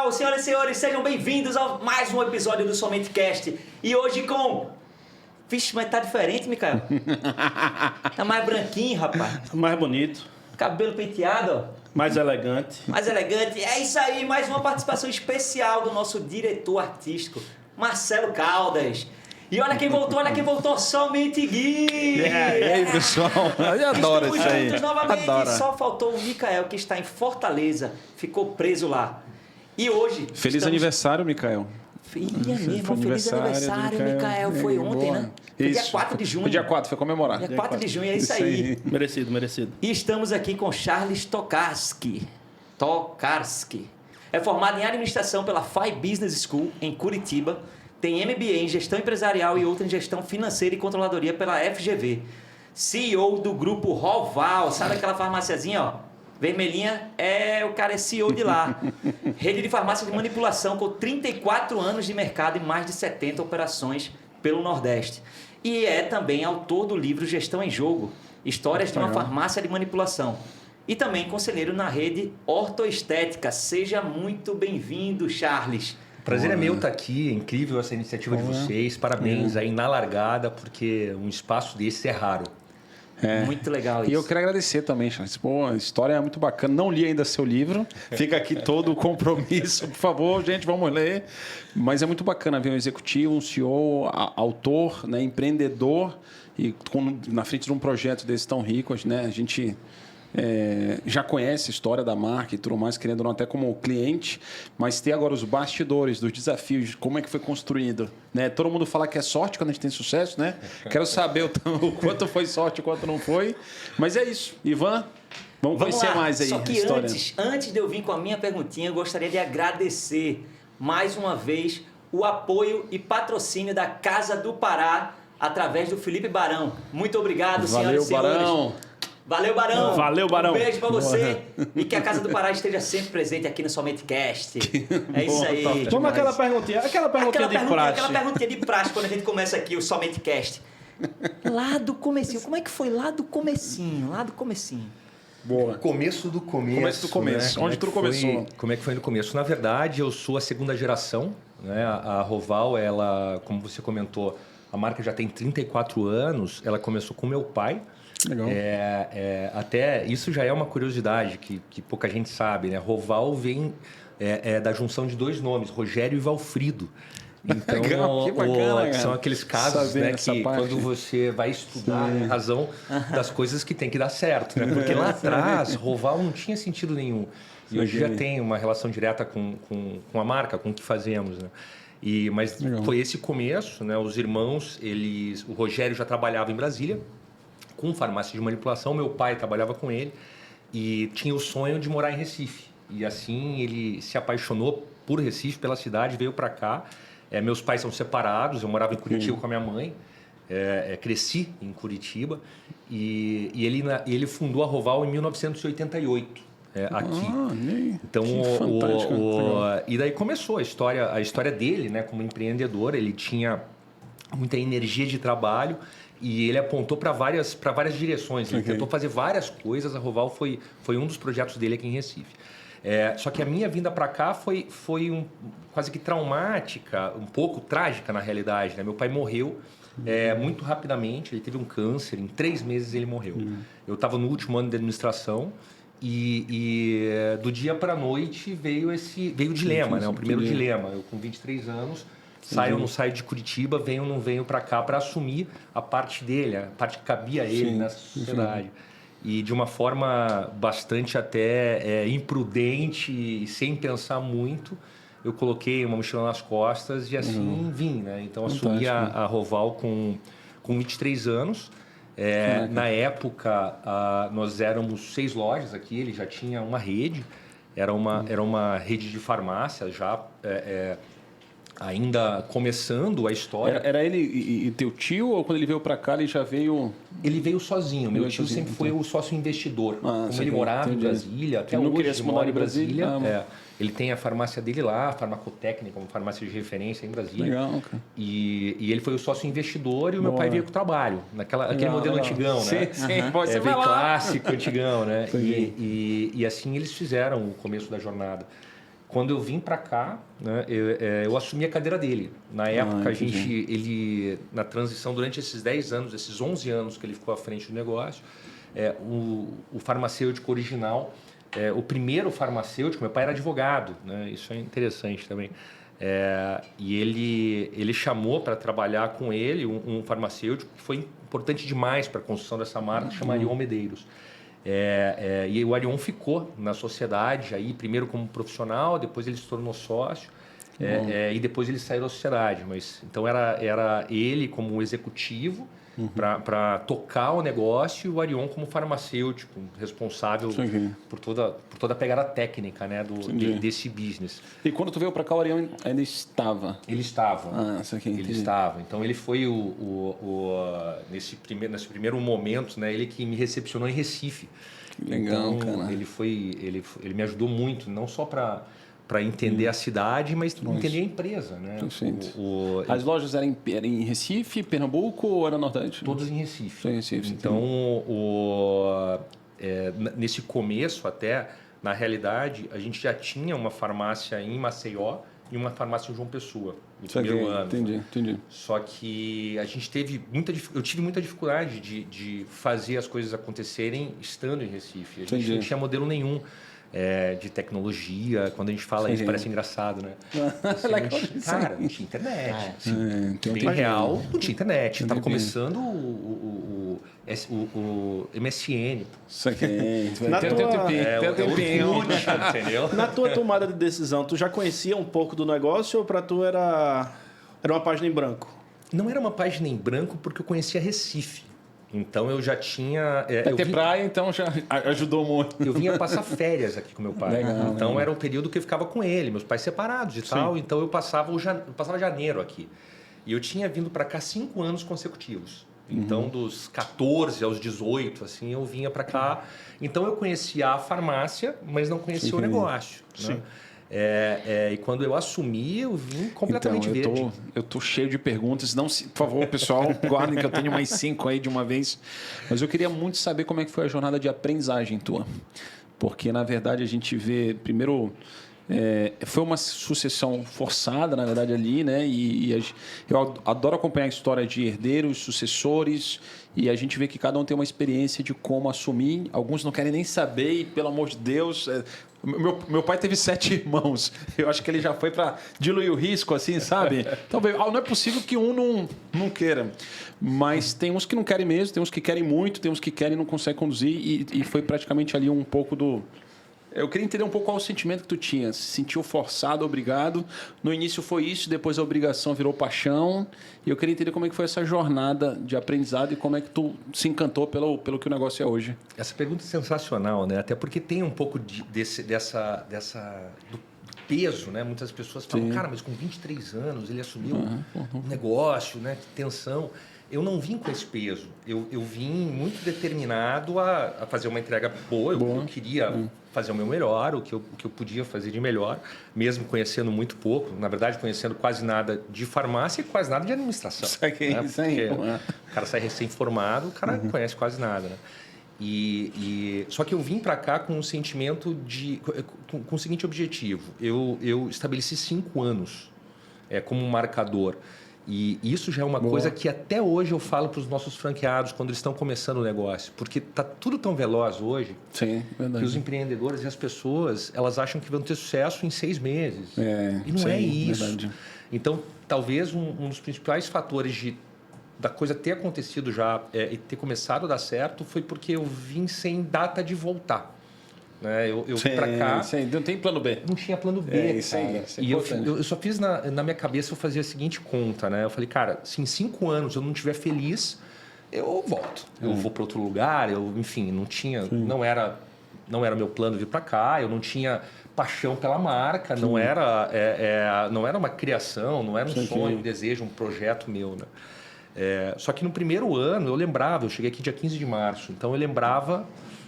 legal, senhoras e senhores, sejam bem-vindos a mais um episódio do Somente Cast. E hoje com... Vixe, mas tá diferente, Micael. Tá mais branquinho, rapaz. Mais bonito. Cabelo penteado, ó. Mais elegante. Mais elegante. É isso aí, mais uma participação especial do nosso diretor artístico, Marcelo Caldas. E olha quem voltou, Somente Gui! E aí, pessoal? Eu adoro Estamos isso aí. juntos novamente. Adoro. Só faltou o Micael, que está em Fortaleza, ficou preso lá. E hoje... Feliz aniversário, Micael. Feliz aniversário, Micael. Foi ontem, né? Foi dia 4 de junho. Foi dia 4, foi comemorar. Dia 4 de junho, é isso aí. Merecido, merecido. E estamos aqui com Charles Tokarski. É formado em administração pela FI Business School, em Curitiba. Tem MBA em gestão empresarial e outra em gestão financeira e controladoria pela FGV. CEO do grupo Roval. Sabe aquela farmáciazinha, ó? Vermelhinha, o cara é CEO de lá. Rede de farmácia de manipulação com 34 anos de mercado e mais de 70 operações pelo Nordeste. E é também autor do livro Gestão em Jogo, Histórias de uma Farmácia de Manipulação. E também conselheiro na rede Ortoestética. Seja muito bem-vindo, Charles. O prazer é meu estar aqui, é incrível essa iniciativa de vocês, parabéns aí na largada, porque um espaço desse é raro. Muito legal isso. E eu quero agradecer também, Charles. Pô, a história é muito bacana. Não li ainda seu livro. Fica aqui todo o compromisso. Por favor, gente, vamos ler. Mas é muito bacana ver um executivo, um CEO, autor, né, empreendedor e na frente de um projeto desse tão rico, né? A gente... já conhece a história da marca e tudo mais, querendo ou não, até como cliente, mas ter agora os bastidores dos desafios, de como é que foi construído, né? Todo mundo fala que é sorte quando a gente tem sucesso, né? Quero saber o quanto foi sorte, o quanto não foi, mas é isso. Ivan, vamos conhecer lá. mais aí. Só que a história. antes de eu vir com a minha perguntinha, eu gostaria de agradecer mais uma vez o apoio e patrocínio da Casa do Pará através do Felipe Barão. Muito obrigado, senhoras e senhores. Barão. Valeu, Barão. Valeu, Barão. Um beijo pra você e que a Casa do Pará esteja sempre presente aqui no Somente Cast. É isso aí. Vamos àquela perguntinha. Aquela perguntinha de praxe. Aquela perguntinha de praxe quando a gente começa aqui o Somente Cast. Lá do comecinho. Como é que foi lá do comecinho? Boa. Começo do começo. Começo do começo. Né? Onde tudo começou? Como é que foi no começo? Na verdade, eu sou a segunda geração. Né? A Roval, ela, como você comentou, a marca já tem 34 anos. Ela começou com meu pai. Legal. Até isso já é uma curiosidade que pouca gente sabe, né? Roval vem da junção de dois nomes, Rogério e Valfrido. Então, Legal, que bacana, são aqueles casos, né, que parte. quando você vai estudar a razão das coisas que tem que dar certo, né? Porque lá atrás, Roval não tinha sentido nenhum. E hoje já tem uma relação direta com a marca, com o que fazemos, né? Mas Legal. foi esse começo, né? Os irmãos, o Rogério já trabalhava em Brasília, com farmácia de manipulação. Meu pai trabalhava com ele e tinha o sonho de morar em Recife. E assim ele se apaixonou por Recife, pela cidade, veio para cá. Meus pais são separados, eu morava em Curitiba com a minha mãe, cresci em Curitiba e ele fundou a Roval em 1988. Aqui. Então, e daí começou a história dele, né, como empreendedor. Ele tinha muita energia de trabalho e ele apontou para várias direções. Ele tentou fazer várias coisas. A Roval foi um dos projetos dele aqui em Recife. Só que a minha vinda para cá foi quase que traumática, um pouco trágica na realidade, né? Meu pai morreu muito rapidamente. Ele teve um câncer, em 3 meses ele morreu. Eu estava no último ano de administração e do dia para a noite veio o dilema, né? O primeiro dilema. Eu com 23 anos... Saio ou não saio de Curitiba, venho ou não venho para cá para assumir a parte dele, a parte que cabia a ele nessa sociedade. E de uma forma bastante até imprudente e sem pensar muito, eu coloquei uma mochila nas costas e assim vim, né? Então assumi a Roval com 23 anos. Na época, nós éramos 6 lojas aqui, ele já tinha uma rede, era uma rede de farmácia já... ainda começando a história. Era ele e teu tio, ou quando ele veio para cá ele já veio... Ele veio sozinho. Meu tio sempre foi o sócio investidor. Como ele morava em Brasília, até hoje ele mora em Brasília. Ele tem a farmácia dele lá, a Farmacotécnica, uma farmácia de referência em Brasília. Legal, cara. E ele foi o sócio investidor e o meu pai veio com o trabalho. Aquele modelo antigão, né? Sim, você veio clássico, antigão, né? E assim eles fizeram o começo da jornada. Quando eu vim para cá, né, eu assumi a cadeira dele. Na época, ele, na transição, durante esses 10 anos, esses 11 anos que ele ficou à frente do negócio, o farmacêutico original, o primeiro farmacêutico, meu pai era advogado, né, isso é interessante também. E ele chamou para trabalhar com ele um farmacêutico que foi importante demais para a construção dessa marca, que chama Arion Medeiros. E o Arion ficou na sociedade, aí, primeiro como profissional, depois ele se tornou sócio, e depois ele saiu da sociedade. Mas, então era ele como executivo para tocar o negócio e o Arion como farmacêutico, responsável por toda a pegada técnica, né, desse business. E quando tu veio para cá, o Arion ainda estava? Ele estava. Ele estava. Então ele foi nesse primeiro momento, né, ele que me recepcionou em Recife. Legal, então, cara. Ele me ajudou muito, não só para entender a cidade, mas entender a empresa, né? As lojas eram em Recife, Pernambuco ou era Nordeste? Todas em Recife. Em Recife. Então, nesse começo até, na realidade, a gente já tinha uma farmácia em Maceió e uma farmácia em João Pessoa, no primeiro ano. Entendi. Só que a gente eu tive muita dificuldade de fazer as coisas acontecerem estando em Recife. A gente não tinha modelo nenhum de tecnologia. Quando a gente fala isso, parece engraçado, né? Cara, não tinha internet. Bem real, não tinha internet. Estava começando o MSN. Entendeu? Na tua tomada de decisão, tu já conhecia um pouco do negócio ou para tu era uma página em branco? Não era uma página em branco porque eu conhecia Recife. Então eu já tinha... praia, então já ajudou muito. Eu vinha passar férias aqui com meu pai. Legal, então era um período que eu ficava com ele, meus pais separados e tal. Então eu passava janeiro aqui. E eu tinha vindo para cá 5 anos consecutivos. Então dos 14 aos 18, assim, eu vinha para cá. Então eu conhecia a farmácia, mas não conhecia o negócio. Né? E quando eu assumi, eu vim completamente verde. Eu tô cheio de perguntas. Não, por favor, pessoal, guardem que eu tenho mais 5 aí de uma vez. Mas eu queria muito saber como é que foi a jornada de aprendizagem tua. Porque, na verdade, a gente vê... Primeiro, foi uma sucessão forçada, na verdade, ali, né? Eu adoro acompanhar a história de herdeiros, sucessores, e a gente vê que cada um tem uma experiência de como assumir. Alguns não querem nem saber, e, pelo amor de Deus... Meu pai teve 7 irmãos. Eu acho que ele já foi para diluir o risco, assim, sabe? Talvez não é possível que um não queira. Mas tem uns que não querem mesmo, tem uns que querem muito, tem uns que querem e não conseguem conduzir. E foi praticamente ali um pouco do... Eu queria entender um pouco qual o sentimento que tu tinha. Se sentiu forçado, obrigado. No início foi isso, depois a obrigação virou paixão. E eu queria entender como é que foi essa jornada de aprendizado e como é que tu se encantou pelo que o negócio é hoje. Essa pergunta é sensacional, né? Até porque tem um pouco do peso, né? Muitas pessoas falam, cara, mas com 23 anos ele assumiu um negócio, né? Que tensão. Eu não vim com esse peso. Eu vim muito determinado a fazer uma entrega boa. Eu queria fazer o meu melhor, o que eu podia fazer de melhor, mesmo conhecendo muito pouco. Na verdade, conhecendo quase nada de farmácia e quase nada de administração. O cara sai recém-formado, o cara não conhece quase nada, né? Só que eu vim para cá com um sentimento com o seguinte objetivo. Eu estabeleci 5 anos como um marcador. E isso já é uma coisa que até hoje eu falo para os nossos franqueados quando eles estão começando o negócio. Porque está tudo tão veloz hoje que os empreendedores e as pessoas elas acham que vão ter sucesso em 6 meses. E não é isso. Verdade. Então, talvez um dos principais fatores da coisa ter acontecido já e ter começado a dar certo foi porque eu vim sem data de voltar. Né? Eu vim para cá... Não tem plano B. Não tinha plano B, isso é e eu só fiz na minha cabeça, eu fazia a seguinte conta, né? Eu falei, cara, se em 5 anos eu não estiver feliz, eu volto. Eu vou para outro lugar, enfim, não era meu plano vir para cá, eu não tinha paixão pela marca, não era uma criação, não era um sonho, um desejo, um projeto meu, né? Só que no primeiro ano, eu cheguei aqui dia 15 de março, então eu lembrava...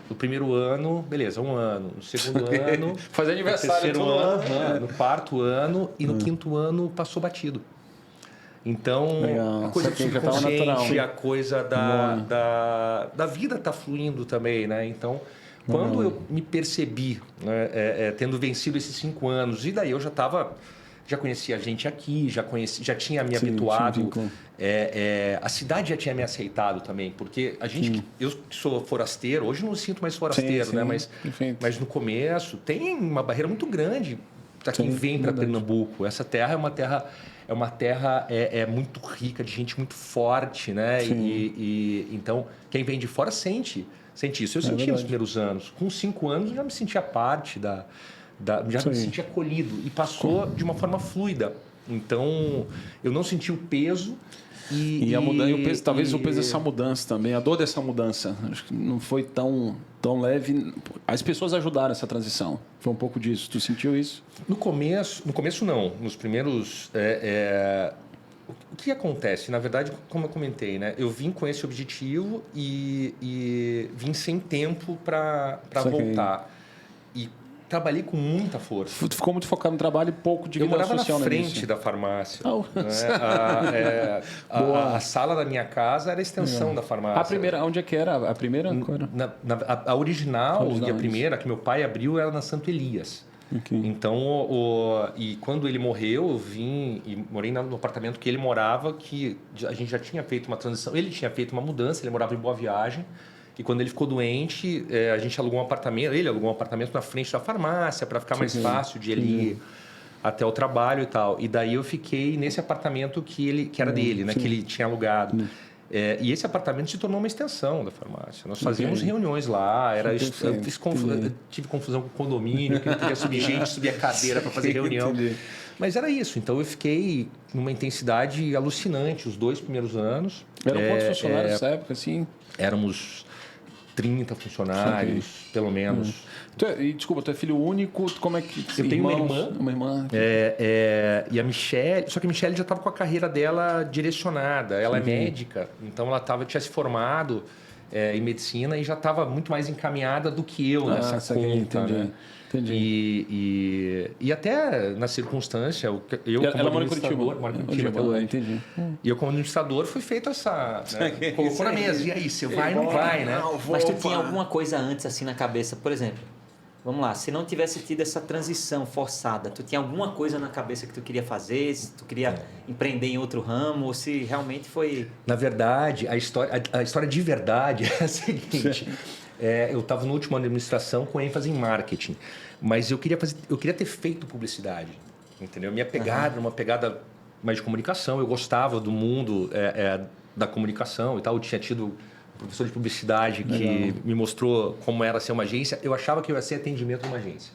No primeiro ano, beleza, 1 ano. No segundo ano... Fazer aniversário no terceiro ano, no 4º ano e no 5º ano passou batido. Então, a coisa do subconsciente, a coisa da vida está fluindo também, né? Então, Quando eu me percebi, né, tendo vencido esses 5 anos, e daí eu já conhecia gente aqui, já tinha me habituado. A cidade já tinha me aceitado também, porque eu que sou forasteiro, hoje não me sinto mais forasteiro, né? Mas no começo tem uma barreira muito grande para quem vem para Pernambuco. Essa terra é uma terra muito rica, de gente muito forte, né? Então quem vem de fora sente isso. Eu senti nos primeiros anos. Com 5 anos eu já me sentia parte já me sentia acolhido e passou de uma forma fluida. Então eu não senti o peso. E talvez o peso dessa mudança também, a dor dessa mudança, acho que não foi tão leve. As pessoas ajudaram essa transição. Foi um pouco disso. Tu sentiu isso? No começo não. Nos primeiros... O que acontece? Na verdade, como eu comentei, né? Eu vim com esse objetivo e vim sem tempo para voltar. E trabalhei com muita força. Tu ficou muito focado no trabalho e pouco de vida social. Eu morava na frente da farmácia. Né? A sala da minha casa era a extensão da farmácia. A primeira, onde é que era? A primeira? A original e a primeira que meu pai abriu era na Santo Elias. Okay. Então, e quando ele morreu, eu vim e morei no apartamento que ele morava, que a gente já tinha feito uma transição. Ele tinha feito uma mudança, ele morava em Boa Viagem. E quando ele ficou doente, a gente alugou um apartamento. Ele alugou um apartamento na frente da farmácia para ficar mais fácil de ele ir até o trabalho e tal. E daí eu fiquei nesse apartamento que era dele, né? Que ele tinha alugado. E esse apartamento se tornou uma extensão da farmácia. Nós fazíamos reuniões lá. Tive confusão com o condomínio, que não queria subir gente, subir a cadeira para fazer reunião. Mas era isso. Então eu fiquei numa intensidade alucinante os 2 primeiros anos. Eram quantos funcionários nessa época, assim? Éramos 30 funcionários, pelo menos. Desculpa, tu é filho único, como é que... Eu tenho uma irmã. E a Michelle... Só que a Michelle já estava com a carreira dela direcionada. Ela é médica, então ela tinha se formado em medicina e já estava muito mais encaminhada do que eu nessa conta. Entendi. E até na circunstância, ela mora em Curitiba. Entendi. E eu, como administrador, fui feito essa... Né, colocou na mesa. E aí, você vai ou não vai, né? Mas tu tinha alguma coisa antes assim na cabeça, por exemplo? Vamos lá, se não tivesse tido essa transição forçada, tu tinha alguma coisa na cabeça que tu queria fazer, se tu queria empreender em outro ramo, ou se realmente foi... Na verdade, a história de verdade é a seguinte... eu estava no último ano de administração com ênfase em marketing, mas eu queria ter feito publicidade, entendeu? Minha pegada era uma pegada mais de comunicação, eu gostava do mundo da comunicação e tal, eu tinha tido um professor de publicidade que me mostrou como era ser uma agência. Eu achava que eu ia ser atendimento de uma agência.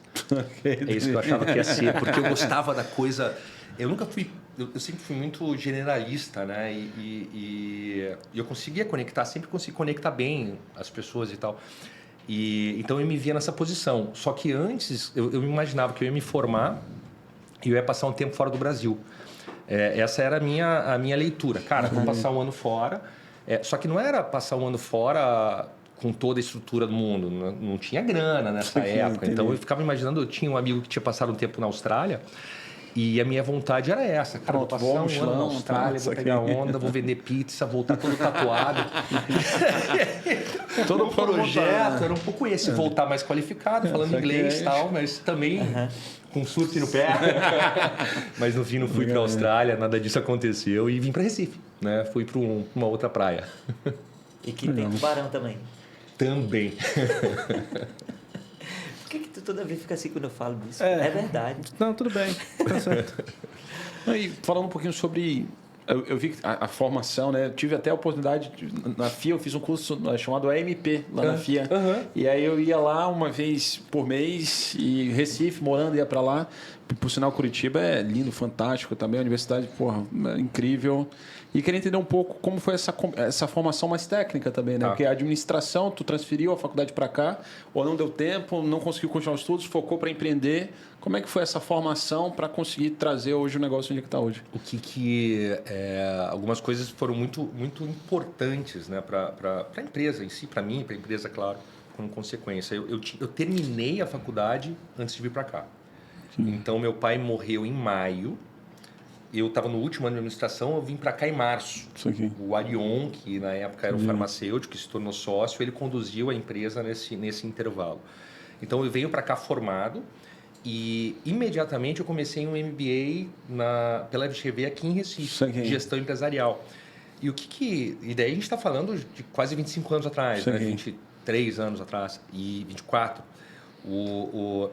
É isso que eu achava que ia ser, porque eu gostava da coisa... Eu nunca fui... Eu sempre fui muito generalista, né? E eu conseguia conectar, sempre consegui conectar bem as pessoas e tal. Então eu me via nessa posição. Só que antes eu imaginava que eu ia me formar e eu ia passar um tempo fora do Brasil. Essa era a minha leitura. Cara, vou passar um ano fora. Só que não era passar um ano fora com toda a estrutura do mundo. Não tinha grana nessa época. Então eu ficava imaginando... Eu tinha um amigo que tinha passado um tempo na Austrália. E a minha vontade era essa, cara, vou passar um ano na Austrália, vou pegar onda, vou vender pizza, voltar todo tatuado. Todo o projeto era um pouco esse, voltar mais qualificado, falando inglês e tal, mas também com surf no pé. Mas no fim não fui para a Austrália, nada disso aconteceu e vim para Recife, né? Fui para uma outra praia. E que tem tubarão também. Também. Por que tu toda vez fica assim quando eu falo disso? É verdade. Não, tudo bem. Tá certo. E falando um pouquinho sobre... Eu vi a formação, né? Eu tive até a oportunidade... Na FIA, eu fiz um curso chamado AMP, lá na FIA. E aí eu ia lá uma vez por mês, e Recife, morando, ia para lá. Por sinal, Curitiba é lindo, fantástico também. A universidade, é incrível. E queria entender um pouco como foi essa formação mais técnica também, né? Porque a administração, tu transferiu a faculdade para cá, ou não deu tempo, não conseguiu continuar os estudos, focou para empreender. Como é que foi essa formação para conseguir trazer hoje o negócio onde está hoje? Algumas coisas foram muito, muito importantes, né, para a empresa em si, para mim, para a empresa, claro, como consequência. Eu terminei a faculdade antes de vir para cá. Então, meu pai morreu em maio. eu estava no último ano de administração, eu vim para cá em março. Isso aqui. O Arion, que na época era um farmacêutico, que se tornou sócio, ele conduziu a empresa nesse intervalo. Então eu venho para cá formado e imediatamente eu comecei um MBA pela FGV aqui em Recife, de gestão empresarial. E daí a gente está falando de quase 25 anos atrás, né? 23 anos atrás e 24.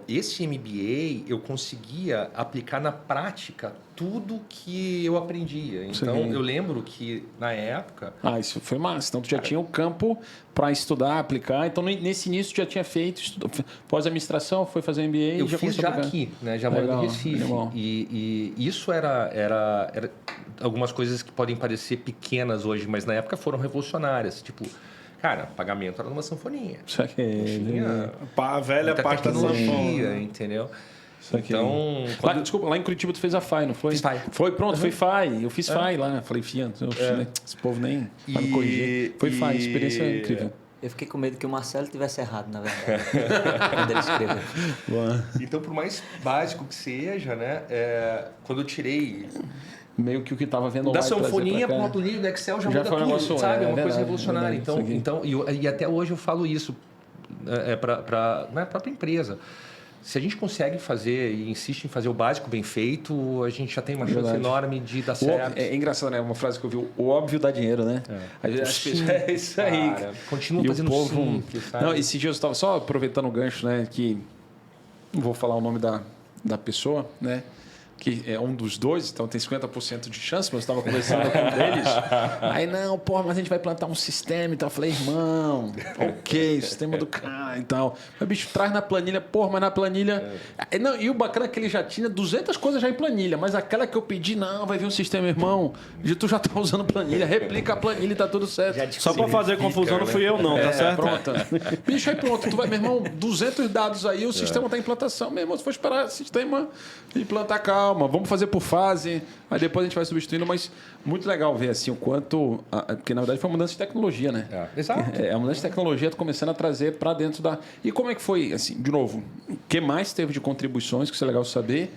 Esse MBA eu conseguia aplicar na prática tudo que eu aprendia. Então eu lembro que na época... isso foi massa. Então tu já tinha o campo para estudar, aplicar. Então nesse início tu já tinha feito pós-administração, foi fazer MBA eu já fiz já aqui, né? Já morando em Recife. E isso era algumas coisas que podem parecer pequenas hoje, mas na época foram revolucionárias. Tipo, cara, pagamento era numa sanfoninha. Tinha a velha parte da sanfona, entendeu? Então, desculpa, lá em Curitiba tu fez a FAI, não foi? Fiz FAI. Foi, pronto, foi FAI. Eu fiz FAI lá. Falei, esse povo nem vai me corrigir. Foi FAI, experiência incrível. Eu fiquei com medo que o Marcelo tivesse errado, na verdade, quando ele escreveu. Então, por mais básico que seja, né? Quando eu tirei... Meio que o que estava vendo da lá sanfoninha para uma planilha do Excel já muda tudo, negócio, sabe? É uma coisa verdade, revolucionária. Verdade, E até hoje eu falo isso para a própria empresa. Se a gente consegue fazer e insiste em fazer o básico bem feito, a gente já tem uma chance enorme de dar certo. É engraçado, né? Uma frase que eu vi, o óbvio dá dinheiro, né? É isso aí. Cara, continua fazendo simples, sabe? Não, esses dias eu estava só aproveitando o gancho, né? Que não vou falar o nome da pessoa, né? Que é um dos dois, então tem 50% de chance, mas eu estava conversando com um deles. Aí, não, porra, mas a gente vai plantar um sistema e tal. Eu falei, irmão, ok, sistema do cara e tal. Mas, bicho, traz na planilha, porra, mas na planilha... Não, e o bacana é que ele já tinha 200 coisas já em planilha, mas aquela que eu pedi, não, vai vir um sistema, irmão, tu já tá usando planilha, replica a planilha e tá tudo certo. Só para fazer confusão não fui eu não, tá certo? Pronto. Bicho, aí pronto, tu vai, meu irmão, 200 dados aí, o sistema tá em implantação. Meu irmão, se for esperar o sistema implantar, calma, vamos fazer por fase, aí depois a gente vai substituindo, mas muito legal ver assim o quanto, porque na verdade foi uma mudança de tecnologia, né? Exato. A mudança de tecnologia tá começando a trazer para dentro da... E como é que foi, assim, de novo, o que mais teve de contribuições, que isso é legal saber,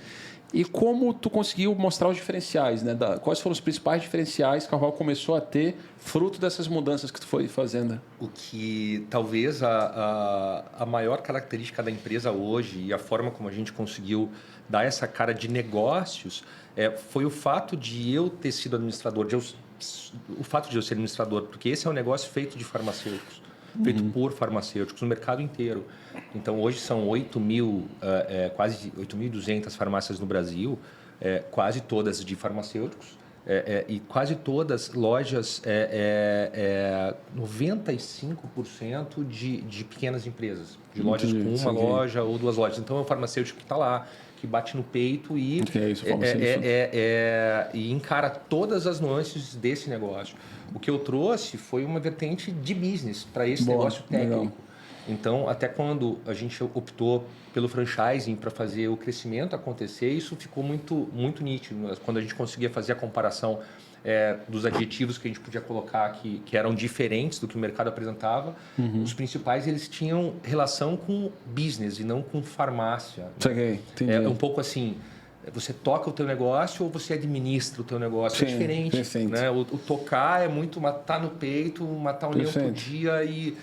e como tu conseguiu mostrar os diferenciais, né? Quais foram os principais diferenciais que a Carval começou a ter fruto dessas mudanças que tu foi fazendo? O que talvez a maior característica da empresa hoje e a forma como a gente conseguiu dar essa cara de negócios foi o fato de eu ter sido administrador, o fato de eu ser administrador, porque esse é um negócio feito de farmacêuticos, feito por farmacêuticos no mercado inteiro. Então, hoje são 8 mil, quase 8.200 farmácias no Brasil, quase todas de farmacêuticos, e quase todas lojas, 95% de pequenas empresas, de lojas com uma loja ou duas lojas. Então, é um farmacêutico que está lá, que bate no peito e, e encara todas as nuances desse negócio. O que eu trouxe foi uma vertente de business para esse negócio técnico. Legal. Então, até quando a gente optou pelo franchising para fazer o crescimento acontecer, isso ficou muito, muito nítido. Quando a gente conseguia fazer a comparação dos adjetivos que a gente podia colocar que eram diferentes do que o mercado apresentava, os principais eles tinham relação com business e não com farmácia. É um pouco assim, você toca o teu negócio ou você administra o teu negócio. É diferente. Né? O tocar é muito matar no peito, matar um leão por dia e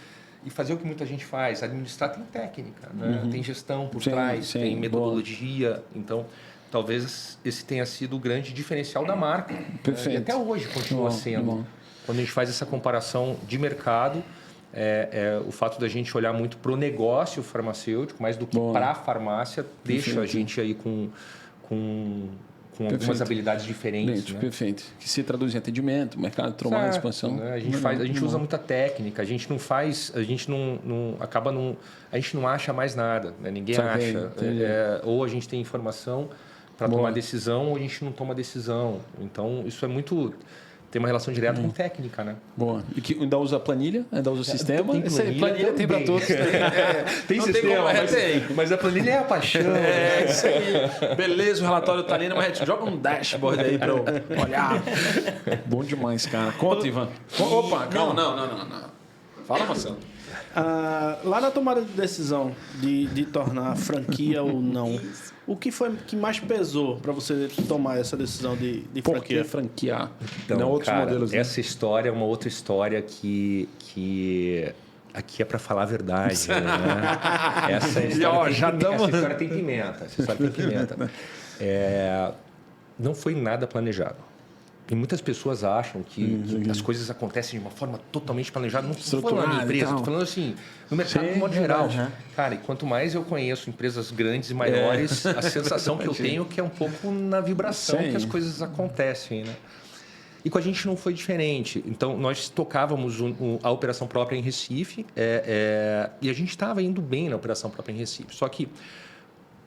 fazer o que muita gente faz. Administrar tem técnica, né? Tem gestão por trás, tem metodologia. Então, talvez esse tenha sido o grande diferencial da marca. E até hoje continua sendo. Quando a gente faz essa comparação de mercado, o fato da gente olhar muito para o negócio farmacêutico, mais do que para a farmácia, deixa a gente aí com algumas habilidades diferentes. Né? Perfeito. Que se traduz em atendimento, mercado, trabalho, expansão. Né? A gente usa muita técnica, a gente não faz, a gente não acha mais nada, né? Ninguém acha. Ou a gente tem informação para tomar decisão, ou a gente não toma decisão. Então, isso tem uma relação direta com técnica, né? Boa. E que ainda usa planilha? Ainda usa sistema? Planilha tem para todos. Tem sistema, mas a planilha é a paixão. Isso aí. Beleza, o relatório tá lindo, mas a gente joga um dashboard aí para eu olhar. Bom demais, cara. Conta, Ivan. Opa, calma. Não. Fala, Marcelo. Lá na tomada de decisão de tornar franquia ou não, o que foi que mais pesou para você tomar essa decisão de Por franquia? que franquear? Então, Não outros cara, modelos. Né? essa história é uma outra história que aqui é para falar a verdade. Né? Essa história tem pimenta. Essa história tem pimenta. Não foi nada planejado. E muitas pessoas acham que as coisas acontecem de uma forma totalmente planejada. Não estou falando na minha empresa, estou falando assim, no mercado de modo geral. Cara, e quanto mais eu conheço empresas grandes e maiores, a sensação que eu tenho é que é um pouco na vibração que as coisas acontecem, né? E com a gente não foi diferente. Então, nós tocávamos a operação própria em Recife e a gente estava indo bem na operação própria em Recife. Só que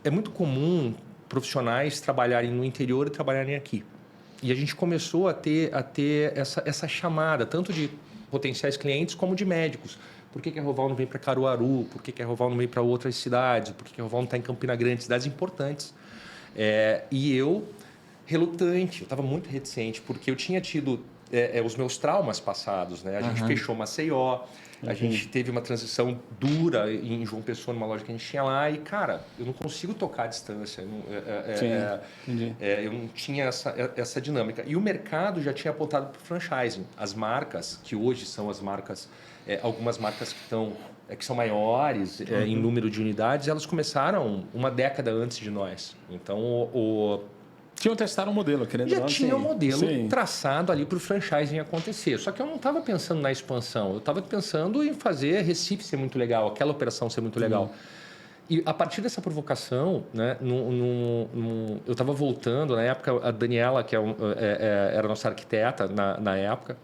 é muito comum profissionais trabalharem no interior e trabalharem aqui. E a gente começou a ter essa chamada, tanto de potenciais clientes como de médicos. Por que a Roval não vem para Caruaru? Por que a Roval não vem para outras cidades? Por que a Roval não está em Campina Grande? Cidades importantes. E eu, relutante, eu estava muito reticente, porque eu tinha tido os meus traumas passados. Né? A gente fechou Maceió, a gente teve uma transição dura em João Pessoa, numa loja que a gente tinha lá. E, cara, eu não consigo tocar à distância. Eu não tinha essa dinâmica. E o mercado já tinha apontado para o franchising. As marcas, que hoje são as marcas, algumas marcas que são maiores em número de unidades, elas começaram uma década antes de nós. Então, Tinham testado um modelo, querendo já tinha um modelo traçado ali para o franchising acontecer. Só que eu não estava pensando na expansão. Eu estava pensando em fazer Recife ser muito legal, aquela operação ser muito legal. E a partir dessa provocação, né, eu estava voltando, na época, a Daniela, que era nossa arquiteta na época,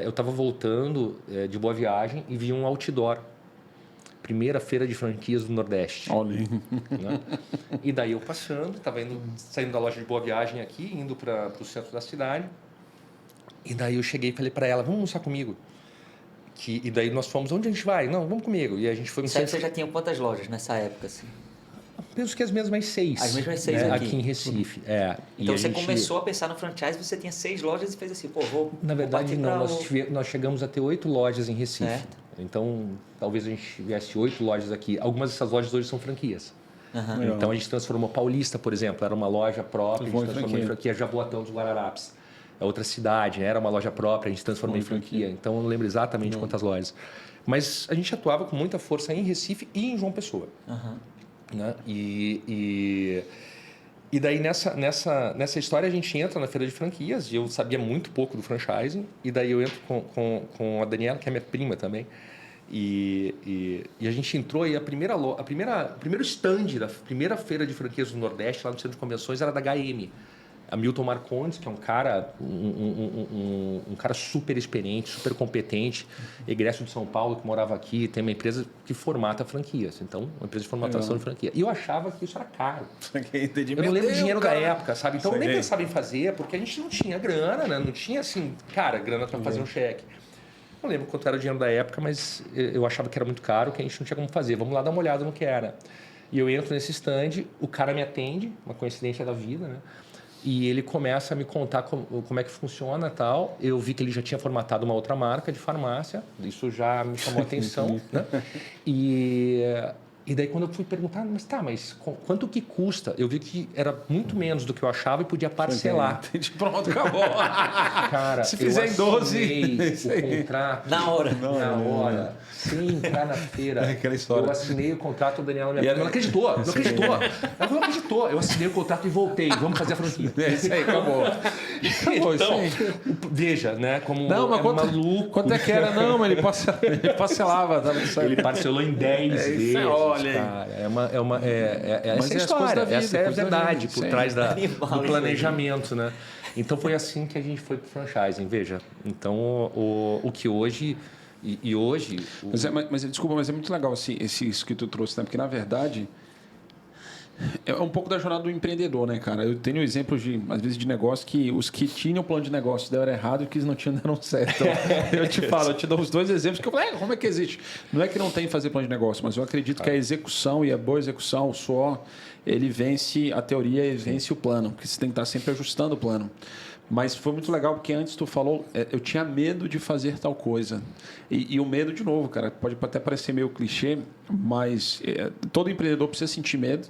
eu estava voltando de Boa Viagem e vi um outdoor. Primeira feira de franquias do Nordeste. Olha. Né? E daí eu passando, estava saindo da loja de Boa Viagem aqui, indo para o centro da cidade. E daí eu cheguei e falei para ela, vamos almoçar comigo. E daí nós fomos, onde a gente vai? Não, vamos comigo. E a gente foi no centro. Você já tinha quantas lojas nessa época? Assim? Penso que as mesmas 6. As mesmas 6 aqui em Recife. Então você começou a pensar no franchise, você tinha 6 lojas e fez assim, Na verdade, não. Nós chegamos a ter 8 lojas em Recife. Certo. Então, talvez a gente tivesse 8 lojas aqui. Algumas dessas lojas hoje são franquias. Então, a gente transformou Paulista, por exemplo. Era uma loja própria, a gente transformou em franquia. Jaboatão dos Guararapes. É outra cidade, né? Era uma loja própria, a gente transformou em franquia. Então, eu não lembro exatamente quantas lojas. Mas a gente atuava com muita força em Recife e em João Pessoa. Né? E daí, nessa história, a gente entra na feira de franquias, e eu sabia muito pouco do franchising, e daí eu entro com a Daniela, que é minha prima também, e a gente entrou, e o primeiro stand da primeira feira de franquias do Nordeste, lá no Centro de Convenções, era da HM. A Milton Marcondes, que é um cara, um cara super experiente, super competente, egresso de São Paulo, que morava aqui, tem uma empresa que formata franquias. Então, uma empresa de formatação de franquia. E eu achava que isso era caro. Eu não lembro o dinheiro da época, sabe? Então, eu nem pensava em fazer, porque a gente não tinha grana, né? Não tinha, assim, grana para fazer um cheque. Não lembro quanto era o dinheiro da época, mas eu achava que era muito caro, que a gente não tinha como fazer. Vamos lá dar uma olhada no que era. E eu entro nesse stand, o cara me atende, uma coincidência da vida, né? E ele começa a me contar como é que funciona e tal. Eu vi que ele já tinha formatado uma outra marca de farmácia. Isso já me chamou a atenção. Né? E daí, quando eu fui perguntar, mas quanto que custa? Eu vi que era muito menos do que eu achava e podia parcelar. Entendi. Pronto, acabou. Cara, se fizer em 12... o contrato... Na hora. Sem entrar na feira. Aquela história. Eu assinei o contrato, o Daniela não acreditou. Ela não acreditou. Eu assinei o contrato e voltei. Vamos fazer a franquia. Isso aí, acabou. Então, veja, né? Como maluco. Quanto é que era? Não, mas ele parcelava. Ele parcelou em 10 vezes. Cara. Essa é a história, essa é a verdade por trás do planejamento, né? Então foi assim que a gente foi pro franchising, veja. Então o que hoje hoje... Mas desculpa, mas é muito legal isso que tu trouxe, né? Porque na verdade é um pouco da jornada do empreendedor, né, cara? Eu tenho exemplos às vezes de negócio que os que tinham plano de negócio deram errado e os que não tinham deram certo. Então, eu te dou os 2 exemplos que eu falei, como é que existe? Não é que não tem que fazer plano de negócio, mas eu acredito que a execução e a boa execução, o suor, ele vence a teoria e vence o plano, porque você tem que estar sempre ajustando o plano. Mas foi muito legal porque antes tu falou, eu tinha medo de fazer tal coisa. E o medo, de novo, cara, pode até parecer meio clichê, mas todo empreendedor precisa sentir medo.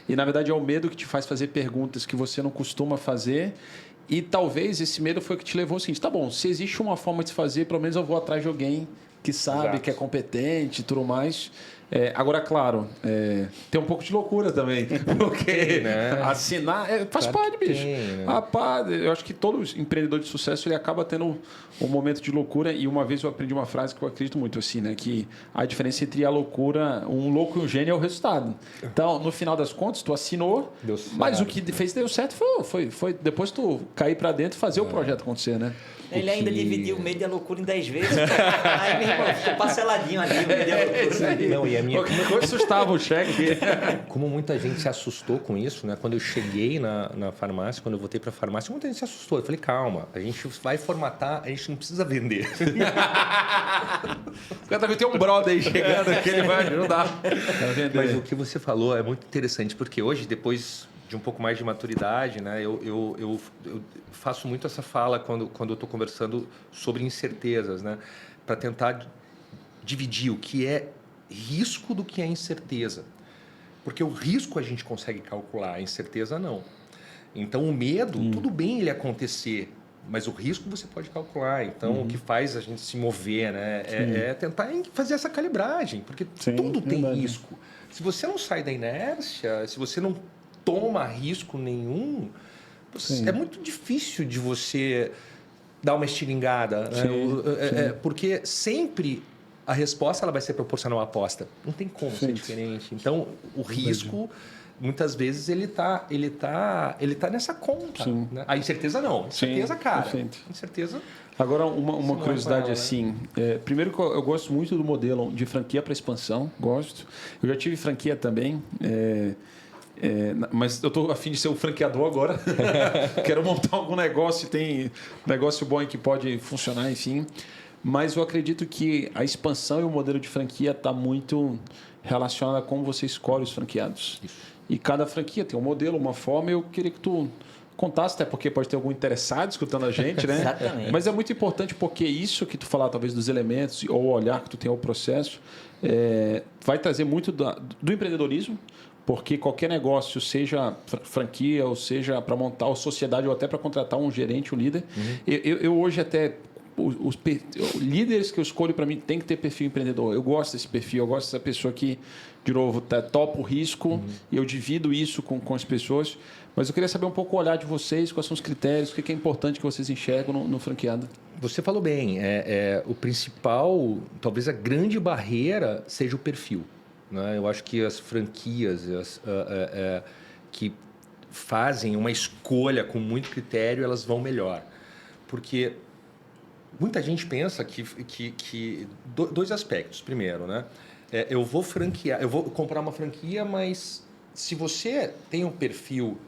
E, na verdade, é o medo que te faz fazer perguntas que você não costuma fazer. E talvez esse medo foi o que te levou ao seguinte, tá bom, se existe uma forma de se fazer, pelo menos eu vou atrás de alguém que sabe, Exato. que é competente e tudo mais. Agora, claro, tem um pouco de loucura também. Porque assinar faz parte, bicho. Rapaz, eu acho que todo empreendedor de sucesso ele acaba tendo um momento de loucura. E uma vez eu aprendi uma frase que eu acredito muito assim, né? Que a diferença entre a loucura, um louco e um gênio é o resultado. Então, no final das contas, tu assinou, Deu certo. mas o que deu certo foi depois tu cair para dentro e fazer o projeto acontecer, né? Ele ainda dividiu o medo e a loucura em 10 vezes. Aí, meu irmão, ficou parceladinho ali o medo e a loucura. Não, e a minha... Eu assustava o cheque. Como muita gente se assustou com isso, né? Quando eu cheguei na farmácia, quando eu voltei para a farmácia, muita gente se assustou. Eu falei, calma, a gente vai formatar, a gente não precisa vender. O cara também tem um brother aí chegando aqui, ele vai ajudar. Mas o que você falou é muito interessante, porque hoje, depois de um pouco mais de maturidade, né? Eu faço muito essa fala quando eu estou conversando sobre incertezas, né? Para tentar dividir o que é risco do que é incerteza. Porque o risco a gente consegue calcular, a incerteza não. Então, o medo, tudo bem ele acontecer, mas o risco você pode calcular. Então, o que faz a gente se mover, né? É tentar fazer essa calibragem, porque tudo tem risco. Se você não sai da inércia, se você não toma risco nenhum, é muito difícil de você dar uma estilingada. Né? Porque sempre a resposta ela vai ser proporcional à aposta. Não tem como ser diferente. Então, o risco, muitas vezes, ele tá nessa conta. Né? A incerteza não. Incerteza, cara. Incerteza... Agora, uma curiosidade assim. Primeiro, eu gosto muito do modelo de franquia para expansão. Gosto. Eu já tive franquia também. Mas eu estou a fim de ser um franqueador agora. Quero montar algum negócio, tem negócio bom que pode funcionar, enfim. Mas eu acredito que a expansão e o modelo de franquia está muito relacionado a como você escolhe os franqueados. Isso. E cada franquia tem um modelo, uma forma. Eu queria que tu contasse, até porque pode ter algum interessado escutando a gente, né? Exatamente. Mas é muito importante porque isso que tu falar, talvez, dos elementos ou o olhar que tu tem ao processo, vai trazer muito do empreendedorismo. Porque qualquer negócio, seja franquia, ou seja para montar uma sociedade, ou até para contratar um gerente, um líder, eu hoje até... Os líderes que eu escolho para mim tem que ter perfil empreendedor. Eu gosto desse perfil, eu gosto dessa pessoa que, de novo, topa o risco e eu divido isso com as pessoas. Mas eu queria saber um pouco o olhar de vocês, quais são os critérios, o que é importante que vocês enxergam no franqueado. Você falou bem, o principal, talvez a grande barreira seja o perfil. Né? Eu acho que as franquias que fazem uma escolha com muito critério, elas vão melhor. Porque muita gente pensa que dois aspectos. Primeiro, né? Eu vou franquear, eu vou comprar uma franquia, mas se você tem um perfil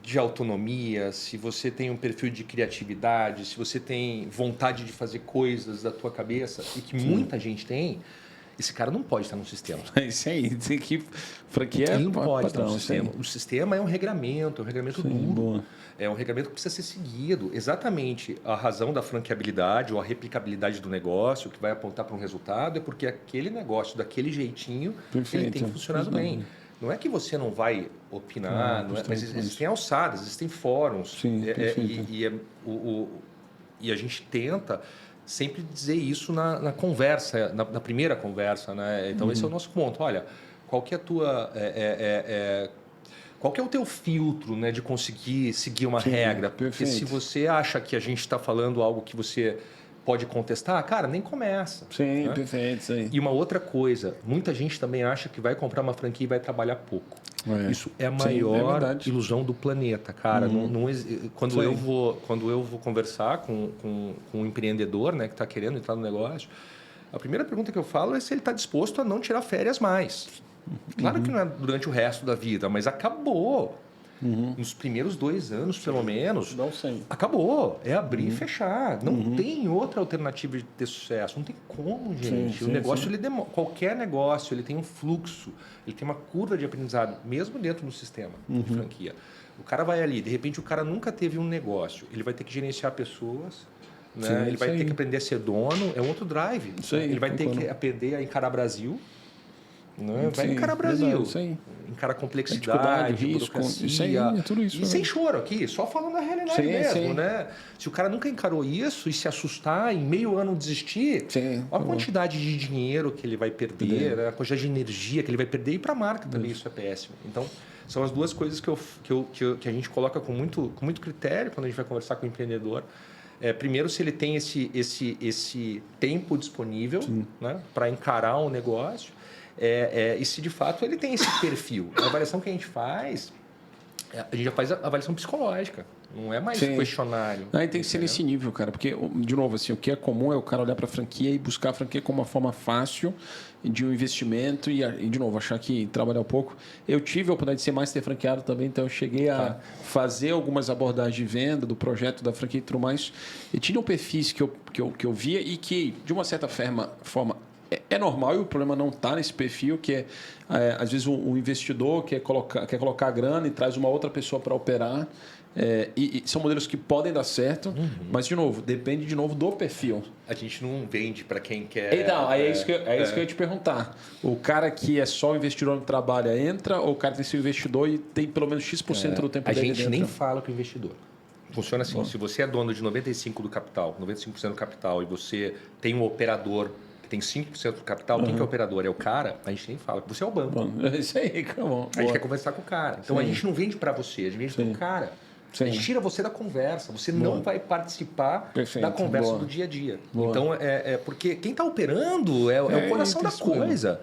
de autonomia, se você tem um perfil de criatividade, se você tem vontade de fazer coisas da tua cabeça, e que muita gente tem, esse cara não pode estar no sistema. É isso aí, tem que franquia Ele não pode estar padrão, no sistema. O sistema é um regramento duro. Boa. É um regramento que precisa ser seguido. Exatamente a razão da franqueabilidade ou a replicabilidade do negócio, que vai apontar para um resultado, é porque aquele negócio, daquele jeitinho, ele tem funcionado bem. Não é que você não vai opinar, mas existem alçadas, existem fóruns. Sim, e a gente tenta sempre dizer isso na conversa, na primeira conversa. Né? Então, esse é o nosso ponto. Olha, qual que é a tua... qual que é o teu filtro, né, de conseguir seguir uma regra? Porque se você acha que a gente está falando algo que você pode contestar, cara, nem começa. Sim, né? perfeito. Isso aí. E uma outra coisa, muita gente também acha que vai comprar uma franquia e vai trabalhar pouco. Isso é a maior ilusão do planeta, cara. Quando eu vou conversar com um empreendedor, né, que está querendo entrar no negócio, a primeira pergunta que eu falo é se ele está disposto a não tirar férias mais. Claro que não é durante o resto da vida, mas acabou. Nos primeiros 2 anos, pelo menos, acabou. É abrir e fechar. Não tem outra alternativa de ter sucesso. Não tem como, gente. O negócio, qualquer negócio, ele tem um fluxo, ele tem uma curva de aprendizado, mesmo dentro do sistema de franquia. O cara vai ali, de repente o cara nunca teve um negócio, ele vai ter que gerenciar pessoas, né? Sim, Ele vai isso ter aí. que aprender a ser dono, é um outro drive. Isso aí, Ele vai ter concordo. que aprender a encarar Brasil, né? Vai Sim, encarar Brasil, verdade, isso aí. encarar Dificuldade, complexidade, risco, burocracia. isso aí, é tudo isso, E né? sem choro aqui, só falando a realidade Sim, mesmo, sim. né? Se o cara nunca encarou isso e se assustar, em meio ano desistir, Sim, olha a tá bom. quantidade de dinheiro que ele vai perder, né? A quantidade de energia que ele vai perder, e para a marca também isso é péssimo. Então, são as duas coisas que a gente coloca com muito critério quando a gente vai conversar com o empreendedor. Primeiro, se ele tem esse tempo disponível, né, para encarar um negócio, e se de fato ele tem esse perfil. A avaliação que a gente faz, a gente já faz a avaliação psicológica, não é mais Sim. questionário. Aí tem que ser nesse nível, cara, porque, de novo, assim, o que é comum é o cara olhar para a franquia e buscar a franquia como uma forma fácil de um investimento e, de novo, achar que trabalhar um pouco. Eu tive a oportunidade de ser master franqueado também, então eu cheguei a fazer algumas abordagens de venda do projeto da franquia e tudo mais. E tinham perfis que eu via e que, de uma certa forma é normal, e o problema não está nesse perfil, que às vezes o investidor quer colocar a grana e traz uma outra pessoa para operar. E são modelos que podem dar certo, mas, de novo, depende do perfil. A gente não vende para quem quer... Então, é isso que eu ia te perguntar. O cara que é só investidor no trabalho entra, ou o cara tem que ser investidor e tem pelo menos X% do tempo A dele gente dentro? nem fala com o investidor. Funciona assim, se você é dono de 95% do capital, e você tem um operador que tem 5% do capital, quem que é o operador? É o cara? A gente nem fala. Você é o banco. Bom, é isso aí, bom. A gente quer conversar com o cara. Então, Sim. a gente não vende para você, a gente vende para o cara. Sim. A gente tira você da conversa. Você não vai participar Perfeito. da conversa Boa. do dia a dia. Boa. Então, porque quem está operando é o coração da isso mesmo. coisa.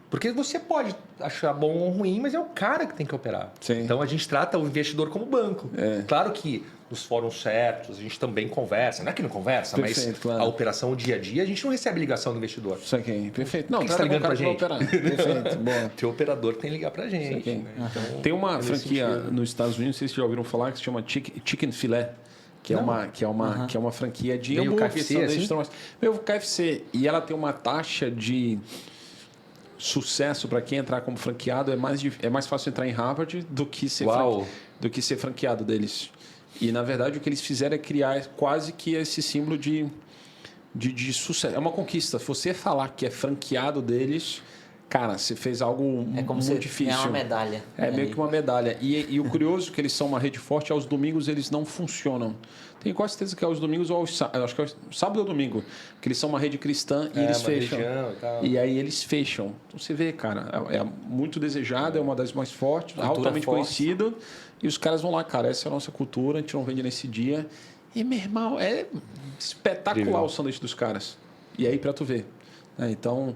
Porque você pode achar bom ou ruim, mas é o cara que tem que operar. Sim. Então, a gente trata o investidor como banco. Claro que nos fóruns certos, a gente também conversa. Não é que não conversa, Perfeito, mas claro. a operação, o dia a dia, a gente não recebe ligação do investidor. Isso aqui, perfeito. Não, Quem está ligando para gente? Operar. Perfeito, boa. Teu operador tem que ligar para gente. Aqui. Né? Então, Tem uma nesse franquia sentido. nos Estados Unidos, não sei se já ouviram falar, que se chama Chicken Filé. Que é uma franquia de Meio hambúrguer, KFC, sanduíche, assim? tudo mais. Meio KFC. E ela tem uma taxa de sucesso para quem entrar como franqueado. É mais fácil entrar em Harvard do que ser franqueado deles. E, na verdade, o que eles fizeram é criar quase que esse símbolo de sucesso. É uma conquista. Se você falar que é franqueado deles, cara, você fez algo como muito se difícil. ganhar uma medalha. É meio que uma medalha. E o curioso é que eles são uma rede forte, aos domingos eles não funcionam. Tenho quase certeza que é aos domingos ou acho que é sábado ou domingo, que eles são uma rede cristã e eles uma fecham. religião e tal. E aí eles fecham. Então você vê, cara, é muito desejado, é uma das mais fortes, Cultura altamente forte. conhecido. E os caras vão lá, cara, essa é a nossa cultura, a gente não vende nesse dia. E, meu irmão, é espetacular Incrível. o sanduíche dos caras. E aí, pra tu ver. Então,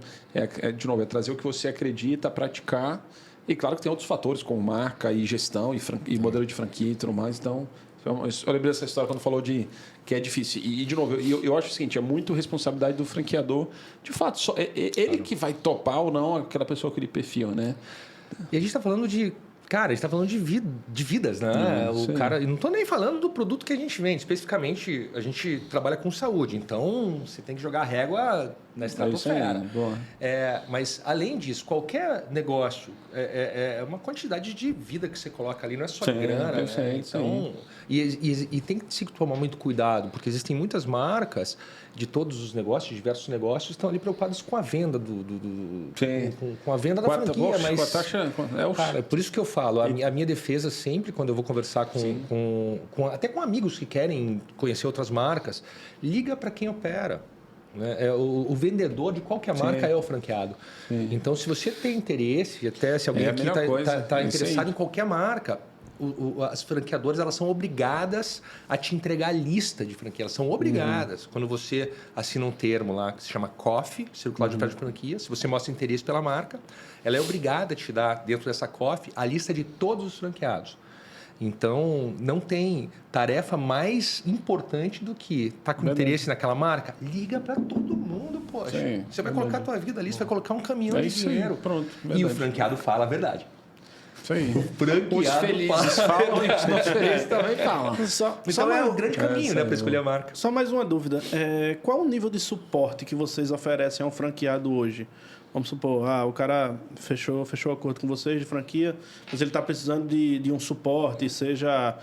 de novo, é trazer o que você acredita, praticar. E claro que tem outros fatores, como marca e gestão e modelo de franquia e tudo mais. Então, eu lembrei dessa história quando falou que é difícil. E de novo, eu acho o seguinte, é muito responsabilidade do franqueador. De fato, ele que vai topar ou não aquela pessoa que ele perfil, né? E a gente está falando de... Cara, a gente está falando de vidas, né? Sim. E não estou nem falando do produto que a gente vende. Especificamente, a gente trabalha com saúde. Então, você tem que jogar a régua na estratosfera. Boa. Mas, além disso, qualquer negócio é uma quantidade de vida que você coloca ali. Não é só Sim, grana, eu né? sei, Então, e tem que se tomar muito cuidado, porque existem muitas marcas de todos os negócios, diversos negócios, estão ali preocupados com a venda com a venda da franquia. Mas, com a taxa, cara, é por isso que eu falo, a minha defesa sempre, quando eu vou conversar até com amigos que querem conhecer outras marcas, liga para quem opera. Né? O vendedor de qualquer marca é o franqueado. Sim. Então, se você tem interesse, até se alguém aqui está interessado em qualquer marca, as franqueadoras elas são obrigadas a te entregar a lista de franquia. Elas são obrigadas. Quando você assina um termo lá que se chama COF, Circular de Oferta de Franquia, se você mostra interesse pela marca, ela é obrigada a te dar, dentro dessa COF, a lista de todos os franqueados. Então, não tem tarefa mais importante do que estar com interesse naquela marca. Liga para todo mundo, poxa. Sim, você vai colocar a tua vida ali, você vai colocar um caminhão de isso aí, dinheiro. pronto, E o franqueado fala a verdade. Isso aí. Os Franqueado felizes falam e os não felizes também falam. Então é um grande caminho, né, para escolher a marca. Só mais uma dúvida. Qual o nível de suporte que vocês oferecem a um franqueado hoje? Vamos supor, o cara fechou acordo com vocês de franquia, mas ele está precisando de um suporte, seja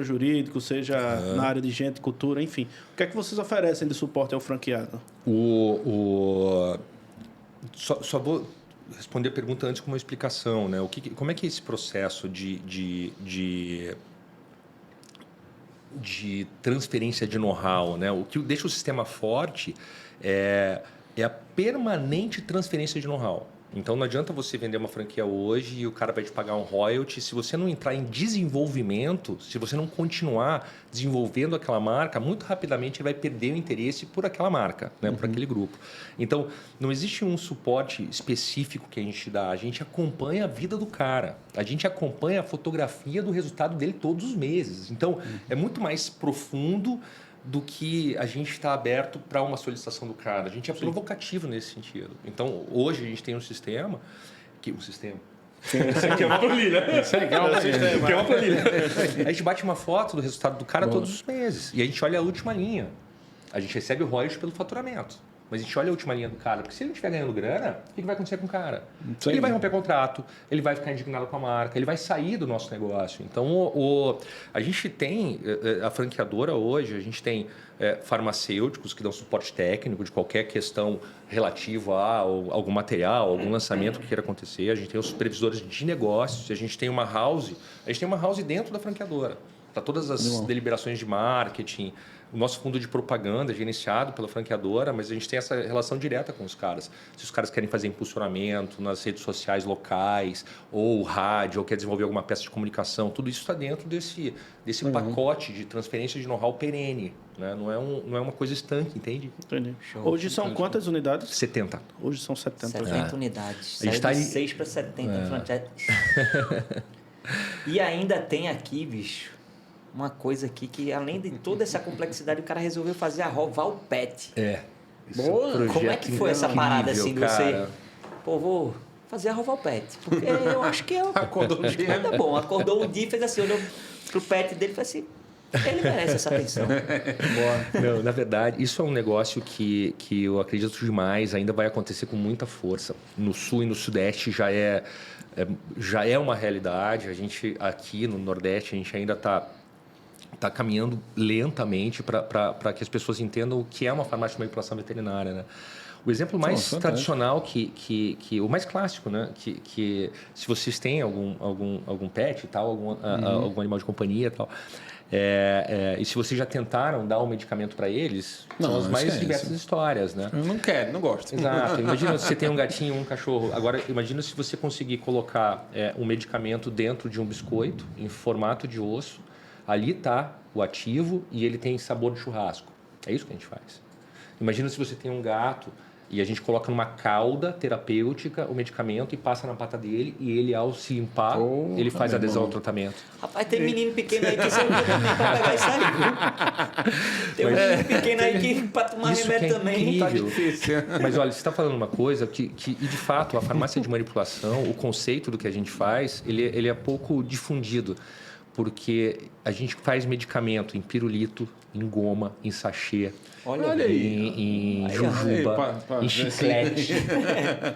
jurídico, seja na área de gente, cultura, enfim. O que é que vocês oferecem de suporte ao franqueado? Só vou responder a pergunta antes com uma explicação, né? Como é que é esse processo de transferência de know-how, né? O que deixa o sistema forte é a permanente transferência de know-how. Então, não adianta você vender uma franquia hoje e o cara vai te pagar um royalty. Se você não entrar em desenvolvimento, se você não continuar desenvolvendo aquela marca, muito rapidamente ele vai perder o interesse por aquela marca, né? Por aquele grupo. Então, não existe um suporte específico que a gente dá. A gente acompanha a vida do cara. A gente acompanha a fotografia do resultado dele todos os meses. Então, é muito mais profundo do que a gente está aberto para uma solicitação do cara. A gente é provocativo nesse sentido. Então, hoje a gente tem um sistema... Isso aqui é uma planilha. Isso aqui é uma planilha. A gente bate uma foto do resultado do cara todos os meses. E a gente olha a última linha. A gente recebe o royalties pelo faturamento. Mas a gente olha a última linha do cara, porque se ele não estiver ganhando grana, o que vai acontecer com o cara? Ele vai romper contrato, ele vai ficar indignado com a marca, ele vai sair do nosso negócio. Então, a gente tem, a franqueadora hoje, a gente tem farmacêuticos que dão suporte técnico de qualquer questão relativa a algum material, algum lançamento que queira acontecer. A gente tem os supervisores de negócios, a gente tem uma house dentro da franqueadora, para todas as deliberações de marketing. O nosso fundo de propaganda é gerenciado pela franqueadora, mas a gente tem essa relação direta com os caras. Se os caras querem fazer impulsionamento nas redes sociais locais, ou rádio, ou quer desenvolver alguma peça de comunicação, tudo isso está dentro desse pacote de transferência de know-how perene. Né? Não é uma coisa estanque, entende? Entendi. Hoje são quantas unidades? 70. Hoje são 70. 70 unidades. A gente Saiu tá de 6 para 70 franchises. E ainda tem aqui, bicho, uma coisa aqui que, além de toda essa complexidade, o cara resolveu fazer a Roval Pet. Boa. Como é que foi essa parada assim de você? Pô, vou fazer a Roval Pet. Porque eu acho que Acordou um dia. Tá bom, acordou um dia e fez assim, olhou pro pet dele e falou assim: ele merece essa atenção. Boa. Não, na verdade, isso é um negócio que eu acredito demais, ainda vai acontecer com muita força. No Sul e no Sudeste já é uma realidade. A gente, aqui no Nordeste, a gente ainda está caminhando lentamente para que as pessoas entendam o que é uma farmácia de manipulação veterinária, né? O exemplo mais tradicional, o mais clássico, né? Que se vocês têm algum pet e tal, algum animal de companhia e tal, e se vocês já tentaram dar um medicamento para eles, são as mais diversas histórias, né? Eu não quero, não gosto. Exato. Imagina se você tem um gatinho, um cachorro. Agora, imagina se você conseguir colocar um medicamento dentro de um biscoito, em formato de osso. Ali está o ativo e ele tem sabor de churrasco. É isso que a gente faz. Imagina se você tem um gato e a gente coloca numa cauda terapêutica o medicamento e passa na pata dele e ele, ao se limpar, ele faz adesão ao tratamento. Rapaz, tem menino pequeno aí que você não tem pra pegar isso aí. Tem um menino pequeno aí que para tomar remédio também. Tá difícil. Mas olha, você está falando uma coisa e de fato, a farmácia de manipulação, o conceito do que a gente faz, ele é pouco difundido. Porque a gente faz medicamento em pirulito, em goma, em sachê, em jujuba, em chiclete.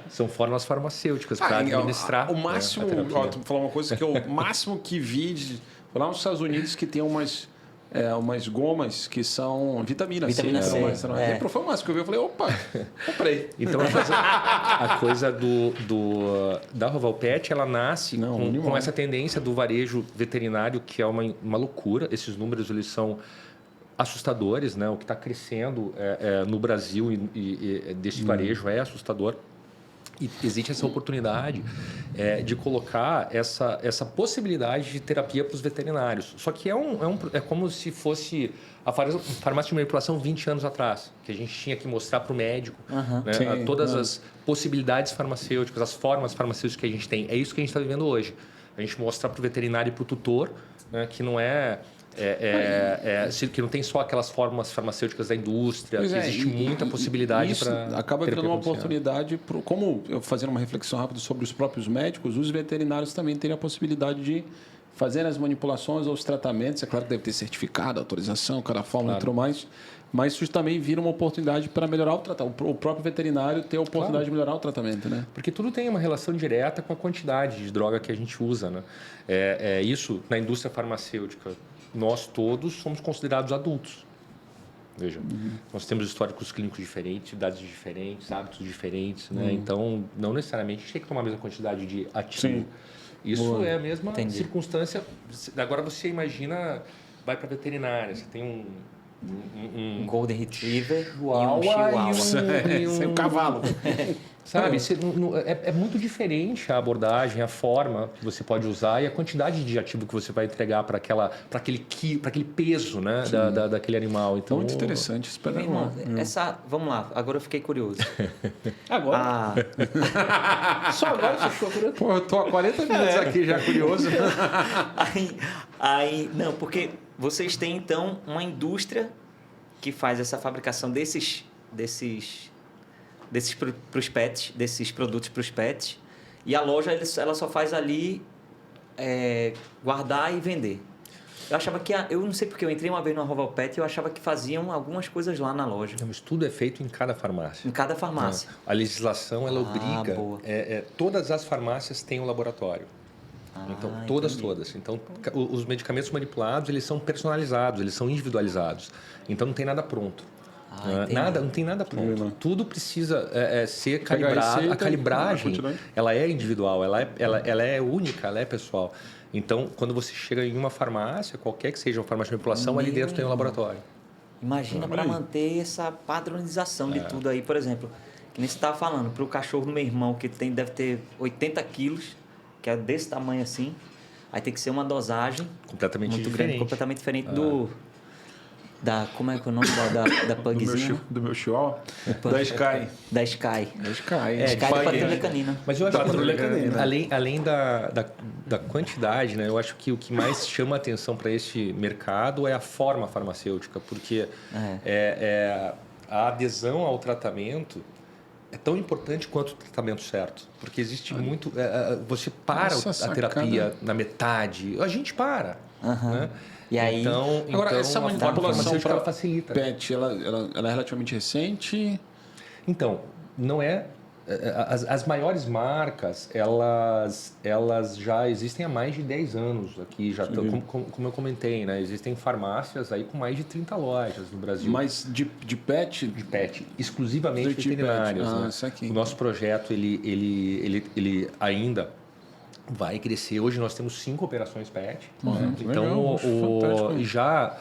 São formas farmacêuticas para administrar. O máximo, tu vou falar uma coisa que o máximo que vi lá nos Estados Unidos que tem umas gomas que são vitamina C. Foi o máximo que eu vi, eu falei, opa, comprei. Então a coisa da Roval Pet, ela nasce com essa tendência do varejo veterinário, que é uma loucura. Esses números, eles são assustadores, né? O que está crescendo no Brasil e desse varejo é assustador. E existe essa oportunidade de colocar essa possibilidade de terapia para os veterinários. Só que é como se fosse a farmácia de manipulação 20 anos atrás, que a gente tinha que mostrar para o médico todas as possibilidades farmacêuticas, as formas farmacêuticas que a gente tem. É isso que a gente está vivendo hoje. A gente mostra para o veterinário e para o tutor, né, que não é Que não tem só aquelas fórmulas farmacêuticas da indústria, Pois que existe muita possibilidade isso para... acaba virando uma oportunidade, como eu fazendo uma reflexão rápida sobre os próprios médicos, os veterinários também terem a possibilidade de fazer as manipulações ou os tratamentos. É claro que deve ter certificado, autorização, cada fórmula e tudo mais, mas isso também vira uma oportunidade para melhorar o tratamento. O próprio veterinário ter a oportunidade de melhorar o tratamento, né? Porque tudo tem uma relação direta com a quantidade de droga que a gente usa, né? Isso na indústria farmacêutica. Nós todos somos considerados adultos. Veja, nós temos históricos clínicos diferentes, idades diferentes, hábitos diferentes, né? Então, não necessariamente a gente tem que tomar a mesma quantidade de ativo. Sim. Isso é a mesma circunstância. Agora você imagina, vai para a veterinária, você tem um Golden Retriever e um Chihuahua Chihuahua. Sem um cavalo. Sabe, é muito diferente a abordagem, a forma que você pode usar e a quantidade de ativo que você vai entregar para aquele peso, né, daquele animal. Então, Muito interessante. Espera Meu irmão, vamos lá, agora eu fiquei curioso. Agora? Só agora você ficou curioso? Pô, eu tô há 40 minutos aqui já curioso. Não, porque vocês têm então uma indústria que faz essa fabricação desses pros pets, desses produtos para os pets, e a loja ela só faz ali guardar e vender. Eu achava que eu não sei porque eu entrei uma vez no Roval Pet e eu achava que faziam algumas coisas lá na loja. o estudo é feito em cada farmácia. Em cada farmácia. A legislação ela obriga. Boa. Todas as farmácias têm um laboratório. Então, todas. Então, os medicamentos manipulados, eles são personalizados, eles são individualizados. Então, não tem nada pronto. Não tem nada pronto. Tudo precisa ser calibrado. A calibragem, ela é individual, ela é única, ela é pessoal. Então, quando você chega em uma farmácia, qualquer que seja uma farmácia de manipulação, ali dentro tem um laboratório. Imagina para manter essa padronização de tudo aí, por exemplo, que nem você estava falando, para o cachorro do meu irmão, que deve ter 80 quilos, que é desse tamanho assim, aí tem que ser uma dosagem completamente muito diferente. grande, completamente diferente como é que é o nome da pugzinha? Do meu chihuahua? Da Sky. Da Sky. Sky. Sky da patrulha canina. Mas eu acho Patrulha que, canina. além da quantidade, né, eu acho que o que mais chama a atenção para esse mercado é a forma farmacêutica, porque a adesão ao tratamento é tão importante quanto o tratamento certo. Porque existe muito... você para a terapia na metade. A gente para. Né? E aí... Agora, essa manipulação ela facilita. PET, ela é relativamente recente? Então, não é... As maiores marcas, elas já existem há mais de 10 anos aqui. Já como eu comentei, né? Existem farmácias aí com mais de 30 lojas no Brasil. Mas de PET? De PET, exclusivamente veterinários. Né? Isso aqui. O nosso projeto, ele ainda vai crescer. Hoje nós temos 5 operações PET. Né? Então, já...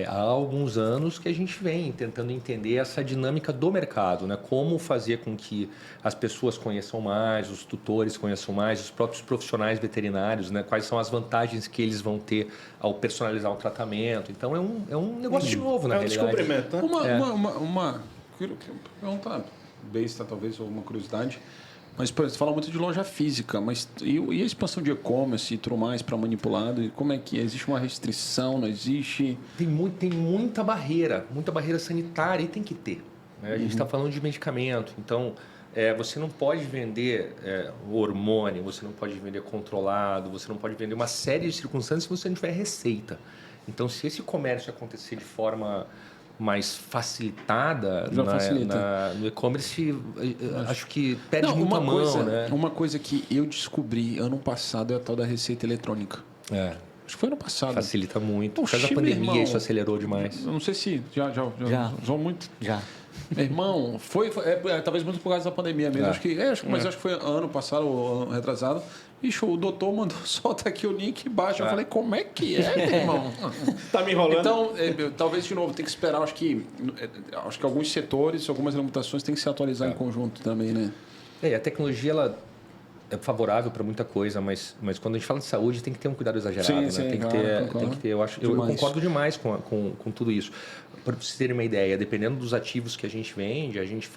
há alguns anos que a gente vem tentando entender essa dinâmica do mercado, né? Como fazer com que as pessoas conheçam mais, os tutores conheçam mais, os próprios profissionais veterinários, né? Quais são as vantagens que eles vão ter ao personalizar o tratamento. Então, é um negócio novo, na realidade. Descobrimento, né? Uma pergunta besta, talvez, ou uma curiosidade. Mas, por exemplo, você fala muito de loja física, mas e a expansão de e-commerce e tudo mais para manipulado? E como é que é? Existe uma restrição? Não existe? Tem muita barreira sanitária e tem que ter. Né? A gente está falando de medicamento, então você não pode vender hormônio, você não pode vender controlado, você não pode vender uma série de circunstâncias se você não tiver receita. Então, se esse comércio acontecer de forma mais facilitada no e-commerce, acho que perde muito a mão, né? Uma coisa que eu descobri ano passado é a tal da receita eletrônica. Acho que foi ano passado. Facilita muito. Por causa da pandemia, isso acelerou demais. Eu não sei se já usou muito. Já. Meu irmão, talvez muito por causa da pandemia mesmo. Acho que foi ano passado ou ano retrasado. Bicho, o doutor mandou, solta aqui o link embaixo. Eu falei, como é que é, meu irmão? Tá me enrolando? Então, talvez, de novo, tem que esperar. Acho que alguns setores, algumas limitações têm que se atualizar em conjunto também, né? A tecnologia, ela é favorável para muita coisa, mas quando a gente fala de saúde, tem que ter um cuidado exagerado. Sim, tem que ter, eu concordo demais com tudo isso. Para vocês terem uma ideia, dependendo dos ativos que a gente vende, a gente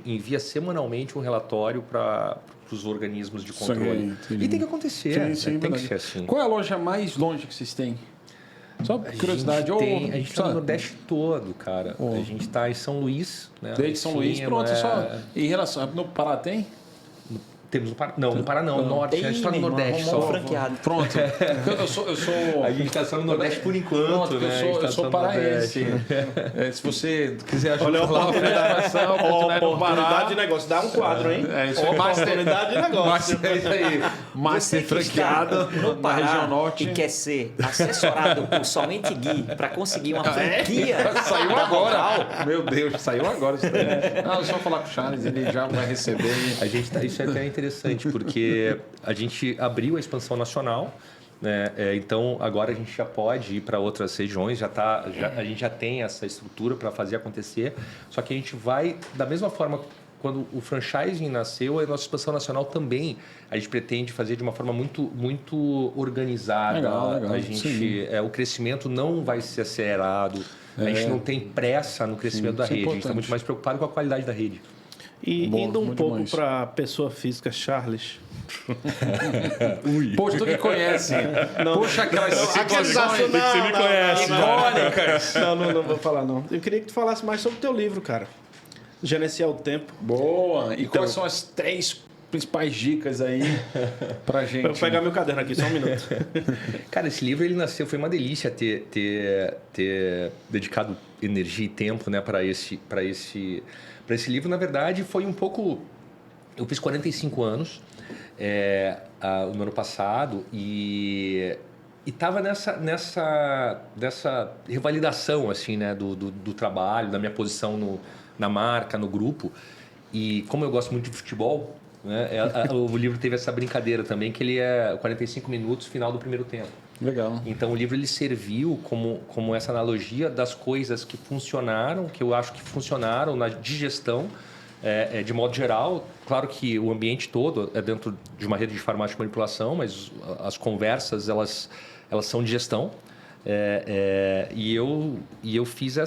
envia semanalmente um relatório para os organismos de controle. E tem que acontecer, tem que ser assim. Qual é a loja mais longe que vocês têm? Só curiosidade. A gente está no Nordeste todo, cara. A gente está em São Luís. Né? Desde São Luís, pronto. Só em relação... No Pará tem? Temos no Pará. Não, no Pará não. No Norte. A gente está no Nordeste só. Franqueado. Pronto. Eu sou... A gente está só no Nordeste por enquanto, Pronto, né? eu sou paraense. Se você quiser ajudar lá, oportunidade de negócio. Dá um quadro, hein? Oportunidade de negócio. É isso aí. Master franqueado no na região norte. E quer ser assessorado por somente Gui para conseguir uma franquia. Saiu agora. Meu Deus, saiu agora. Não, é só falar com o Charles, ele já vai receber. Isso é até interessante, porque a gente abriu a expansão nacional, né? Então agora a gente já pode ir para outras regiões, a gente já tem essa estrutura para fazer acontecer, só que a gente vai, da mesma forma, quando o franchising nasceu, a nossa expansão nacional também a gente pretende fazer de uma forma muito organizada. Legal, a gente, o crescimento não vai ser acelerado, a gente não tem pressa no crescimento da rede, a gente está muito mais preocupado com a qualidade da rede. E indo um pouco para pessoa física, Charles. Poxa, tu me conhece. Puxa aquelas situações Você me conhece. icônicas. Não vou falar, não. Eu queria que tu falasse mais sobre o teu livro, cara. Gerenciar o tempo. Boa. E quais são as 3 principais dicas aí pra gente? Vou pegar meu caderno aqui, só um minuto. Cara, esse livro ele nasceu, foi uma delícia ter dedicado energia e tempo, né, para esse livro. Na verdade, foi um pouco... Eu fiz 45 anos no ano passado e estava nessa revalidação assim, né, do trabalho, da minha posição na marca, no grupo. E como eu gosto muito de futebol, né, o livro teve essa brincadeira também, que ele é 45 minutos, final do primeiro tempo. Legal. Então o livro ele serviu como essa analogia das coisas que funcionaram, que eu acho que funcionaram na digestão, de modo geral. Claro que o ambiente todo é dentro de uma rede de farmácia de manipulação, mas as conversas elas são de gestão. E eu fiz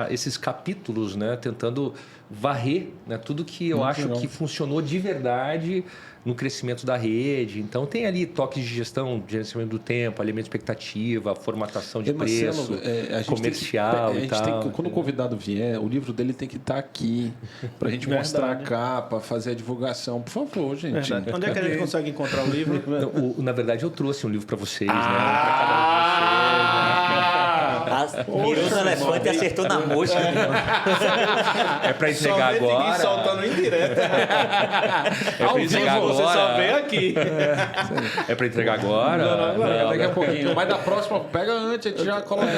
esses capítulos, né, tentando varrer, né, tudo que eu acho que funcionou de verdade no crescimento da rede. Então tem ali toques de gestão, gerenciamento do tempo, alinhamento de expectativa, formatação de preço, comercial e tal. Quando o convidado vier, o livro dele tem que estar aqui para a gente mostrar a capa, fazer a divulgação. Por favor, gente. Verdade. Onde é que a gente consegue encontrar o livro? Na verdade, eu trouxe um livro para vocês, né? Para cada um de vocês, né? Mirou no elefante e acertou na mosca. É para entregar agora. Soltando indireta. É para entregar agora. Você só vem aqui. É para entregar agora? Não, daqui a pouquinho. Mas da próxima, pega antes, a gente já coloca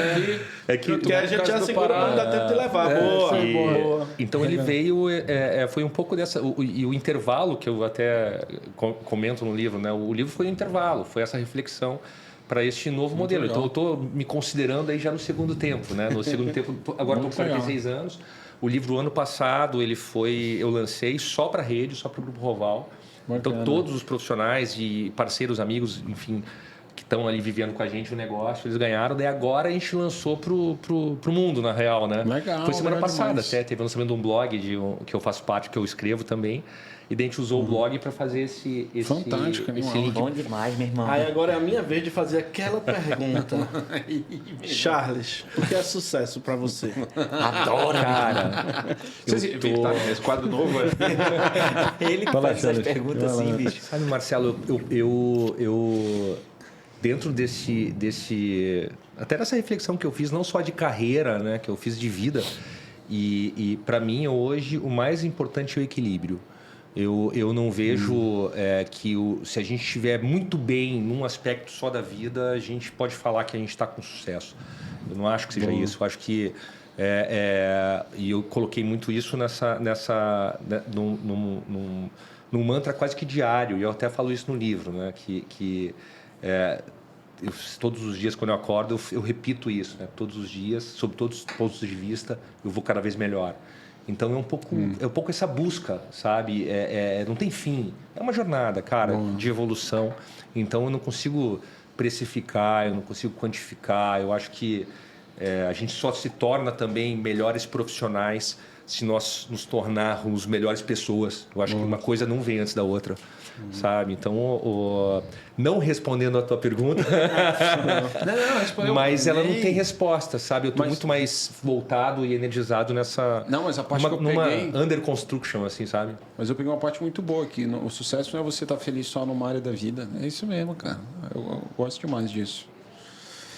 aqui. Que a gente já segura para não dar tempo de levar. Boa. Então ele veio, foi um pouco dessa... E o intervalo, que eu até comento no livro, né? O livro foi um intervalo, foi essa reflexão para este novo modelo. Legal. Então eu estou me considerando aí já no segundo tempo, né? No segundo tempo, agora estou com 46 anos. O livro, ano passado, eu lancei só para a rede, só para o Grupo Roval. Então, todos os profissionais e parceiros, amigos, enfim, que estão ali vivendo com a gente o negócio, eles ganharam. Daí agora a gente lançou pro mundo, na real, né? Legal, foi semana passada demais. até, teve o lançamento de um blog que eu faço parte, que eu escrevo também. E daí a gente usou o blog para fazer esse Fantástico, link. Bom demais, meu irmão. Aí agora é a minha vez de fazer aquela pergunta. Charles, o que é sucesso para você? Adoro, Cara, Esse quadro novo Ele que faz essas perguntas assim, bicho. sabe, Marcelo, eu dentro desse até dessa reflexão que eu fiz, não só de carreira, né, que eu fiz de vida, e para mim hoje o mais importante é o equilíbrio. Eu não vejo que se a gente estiver muito bem num aspecto só da vida, a gente pode falar que a gente está com sucesso. Eu não acho que seja isso. Eu acho que e eu coloquei muito isso num mantra quase que diário. E eu até falo isso no livro, né? Todos os dias quando eu acordo eu repito isso, né? Todos os dias, sob todos os pontos de vista, eu vou cada vez melhor. Então é um pouco essa busca, sabe? Não tem fim. É uma jornada, cara, de evolução. Então eu não consigo precificar, eu não consigo quantificar. Eu acho que a gente só se torna também melhores profissionais se nós nos tornarmos melhores pessoas. Eu acho que uma coisa não vem antes da outra, sabe? Então, não respondendo a tua pergunta, Não, respondeu. mas ela não tem resposta, sabe? Eu estou muito mais voltado e energizado nessa... Não, mas a parte que eu numa peguei... under construction, assim, sabe? Mas eu peguei uma parte muito boa aqui. O sucesso não é você estar feliz só numa área da vida. É isso mesmo, cara. Eu gosto demais disso.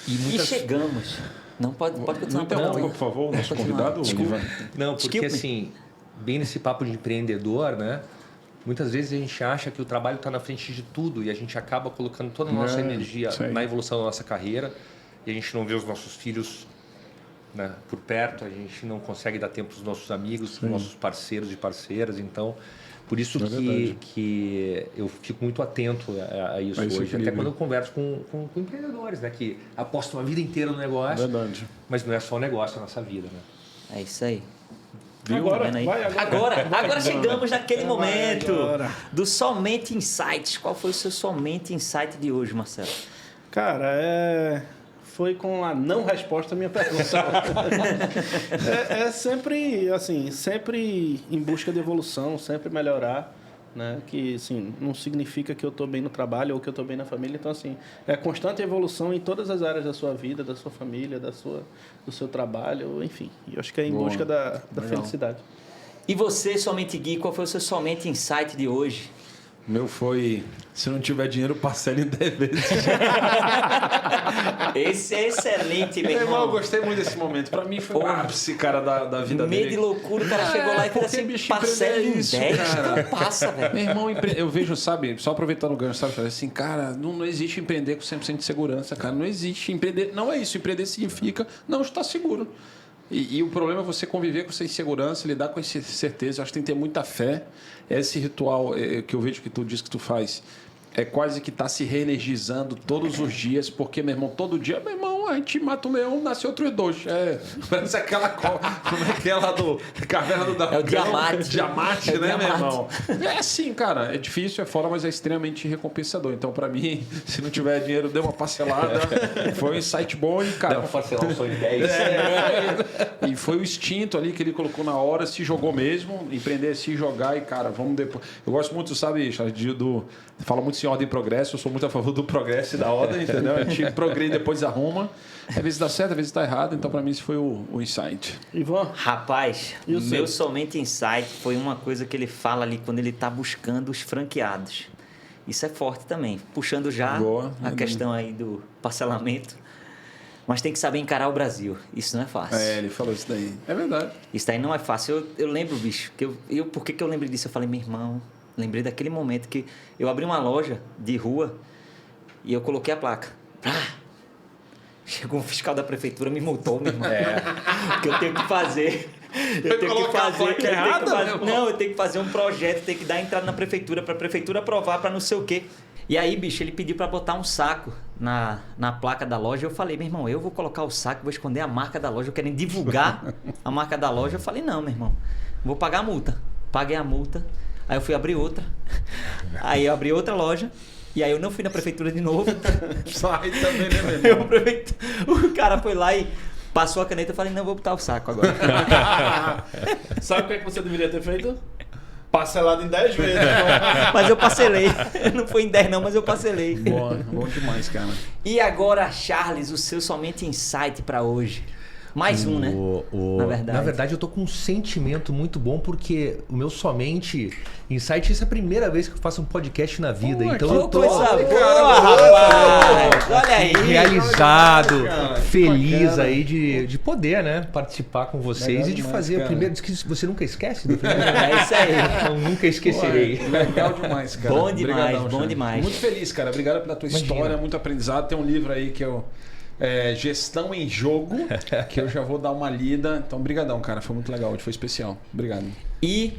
E chegamos. Não pode continuar. Não interrompa, por favor, o nosso convidado, Ivan. Não, porque Desculpe. assim, bem nesse papo de empreendedor, né? Muitas vezes a gente acha que o trabalho está na frente de tudo e a gente acaba colocando toda a nossa energia sei. na evolução da nossa carreira e a gente não vê os nossos filhos, né, por perto, a gente não consegue dar tempo para os nossos amigos, para os nossos parceiros e parceiras. Então, por isso que eu fico muito atento a isso esse hoje. equilíbrio. Até quando eu converso com empreendedores, né, que apostam a vida inteira no negócio, Verdade. mas não é só o negócio, é a nossa vida, né? É isso aí. Agora, Vendo aí? vai, agora. Agora chegamos naquele momento agora. do Somente Insights. Qual foi o seu Somente Insight de hoje, Marcelo? Cara, foi com a não resposta à minha pergunta. é sempre, assim, sempre em busca de evolução, sempre melhorar, né? Que, assim, não significa que eu estou bem no trabalho ou que eu estou bem na família. Então, assim, é constante evolução em todas as áreas da sua vida, da sua família, do seu trabalho, enfim. E eu acho que é em busca da felicidade. E você, Somente Gui, qual foi o seu Somente Insight de hoje? Meu foi, se não tiver dinheiro, parcela em 10 vezes. Esse é excelente, meu Meu irmão, eu irmão. gostei muito desse momento. Pra mim foi o ápice, cara, da vida Meio dele. de loucura, o cara chegou lá e fez porque, assim, bicho, parcela em empreender é isso, 10, cara. não passa, velho. Meu irmão, eu vejo, sabe, só aproveitando o gancho, sabe, assim, cara, não existe empreender com 100% de segurança, cara, não existe. Empreender, não é isso, empreender significa não estar seguro. E o problema é você conviver com essa insegurança, lidar com essa incerteza. Eu acho que tem que ter muita fé. Esse ritual que eu vejo que tu diz que tu faz é quase que tá se reenergizando todos os dias, porque, meu irmão, todo dia, meu irmão, a gente mata um leão, nasce outro E2. Parece aquela como é que é lá do Caverna do Dragão. É o Diamante. Diamante, É o né, meu Diamante. irmão? É assim, cara, é difícil, é fora, mas é extremamente recompensador. Então, pra mim, se não tiver dinheiro, dê uma parcelada. Foi um insight bom e, cara... Dá pra parcelar um sonho de 10. E foi o instinto ali que ele colocou na hora, se jogou mesmo, empreender, se jogar e, cara, vamos depois. Eu gosto muito, sabe, fala muito em ordem e progresso, eu sou muito a favor do progresso e da ordem, entendeu? A gente progride e depois arruma. Às vezes dá certo, às vezes dá errado, então pra mim esse foi o insight. Ivan, Rapaz, E o o seu? meu Somente Insight foi uma coisa que ele fala ali quando ele está buscando os franqueados. Isso é forte também, puxando já Boa, a questão aí do parcelamento. Mas tem que saber encarar o Brasil. Isso não é fácil. Ele falou isso daí. É verdade. Isso daí não é fácil. Eu lembro, bicho, que por que eu lembrei disso? Eu falei, meu irmão, lembrei daquele momento que eu abri uma loja de rua e eu coloquei a placa. Chegou um fiscal da prefeitura, me multou, meu irmão. Que eu tenho que fazer. Eu tenho que colocar a fazer. placa errada, meu irmão? Não, eu tenho que fazer um projeto, tenho que dar entrada na prefeitura, para a prefeitura aprovar, para não sei o quê. E aí, bicho, ele pediu para botar um saco na placa da loja. Eu falei, meu irmão, eu vou colocar o saco, vou esconder a marca da loja, eu quero divulgar a marca da loja. Eu falei, não, meu irmão, vou pagar a multa. Paguei a multa. Aí eu fui abrir outra. Aí eu abri outra loja. E aí eu não fui na prefeitura de novo. Sai também, né, meu irmão? O cara foi lá e passou a caneta. Eu falei, não, vou botar o saco agora. sabe o que é que você deveria ter feito? Parcelado em 10 vezes. Mas eu parcelei. Não foi em 10 não, mas eu parcelei. Bom demais, cara. E agora, Charles, o seu Somente Insight para hoje. Mais um, né? Na verdade, eu tô com um sentimento muito bom, porque o meu Somente Insight, essa é a primeira vez que eu faço um podcast na vida. Então eu tô Coisa boa, rapaz! Olha aí! realizado, cara, feliz bacana. aí de poder, né? Participar com vocês Legal e de demais, fazer o cara. primeiro. Diz que você nunca esquece do primeiro. É isso aí. Eu nunca esquecerei. Legal demais, cara. Bom demais, Obrigadão, bom Charles. demais. Muito feliz, cara. Obrigado pela tua Imagina. história, muito aprendizado. Tem um livro aí que eu... Gestão em Jogo, que eu já vou dar uma lida. Então, brigadão, cara. Foi muito legal. Hoje foi especial. Obrigado. E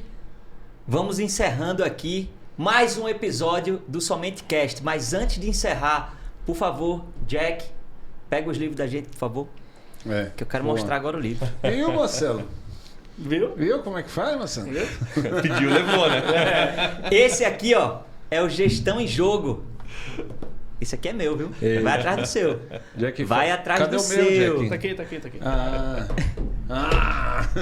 vamos encerrando aqui mais um episódio do Somente Cast. Mas antes de encerrar, por favor, Jack, pega os livros da gente, por favor. Que eu quero boa. mostrar agora o livro. Viu, Marcelo? Viu? Viu como é que faz, Marcelo? Pediu, levou, né? Esse aqui, ó, é o Gestão em Jogo. Esse aqui é meu, viu? Vai atrás do seu. Jack, Vai atrás cadê do o meu, seu. Jack? Tá aqui, tá aqui, tá aqui. Ah,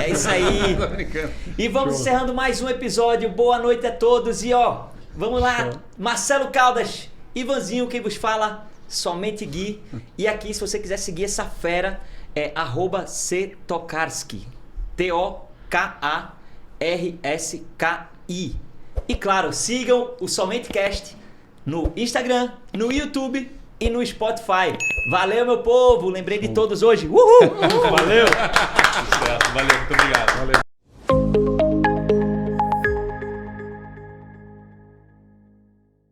É isso aí. Tô brincando. E vamos encerrando mais um episódio. Boa noite a todos. E ó, vamos lá. Marcelo Caldas, Ivanzinho, quem vos fala, somente Gui. E aqui, se você quiser seguir essa fera, é @ctokarski. TOKARSKI. E claro, sigam o Somente Cast no Instagram, no YouTube e no Spotify. Valeu, meu povo. Lembrei de todos hoje. Uhul! Valeu! Valeu, muito obrigado. Valeu.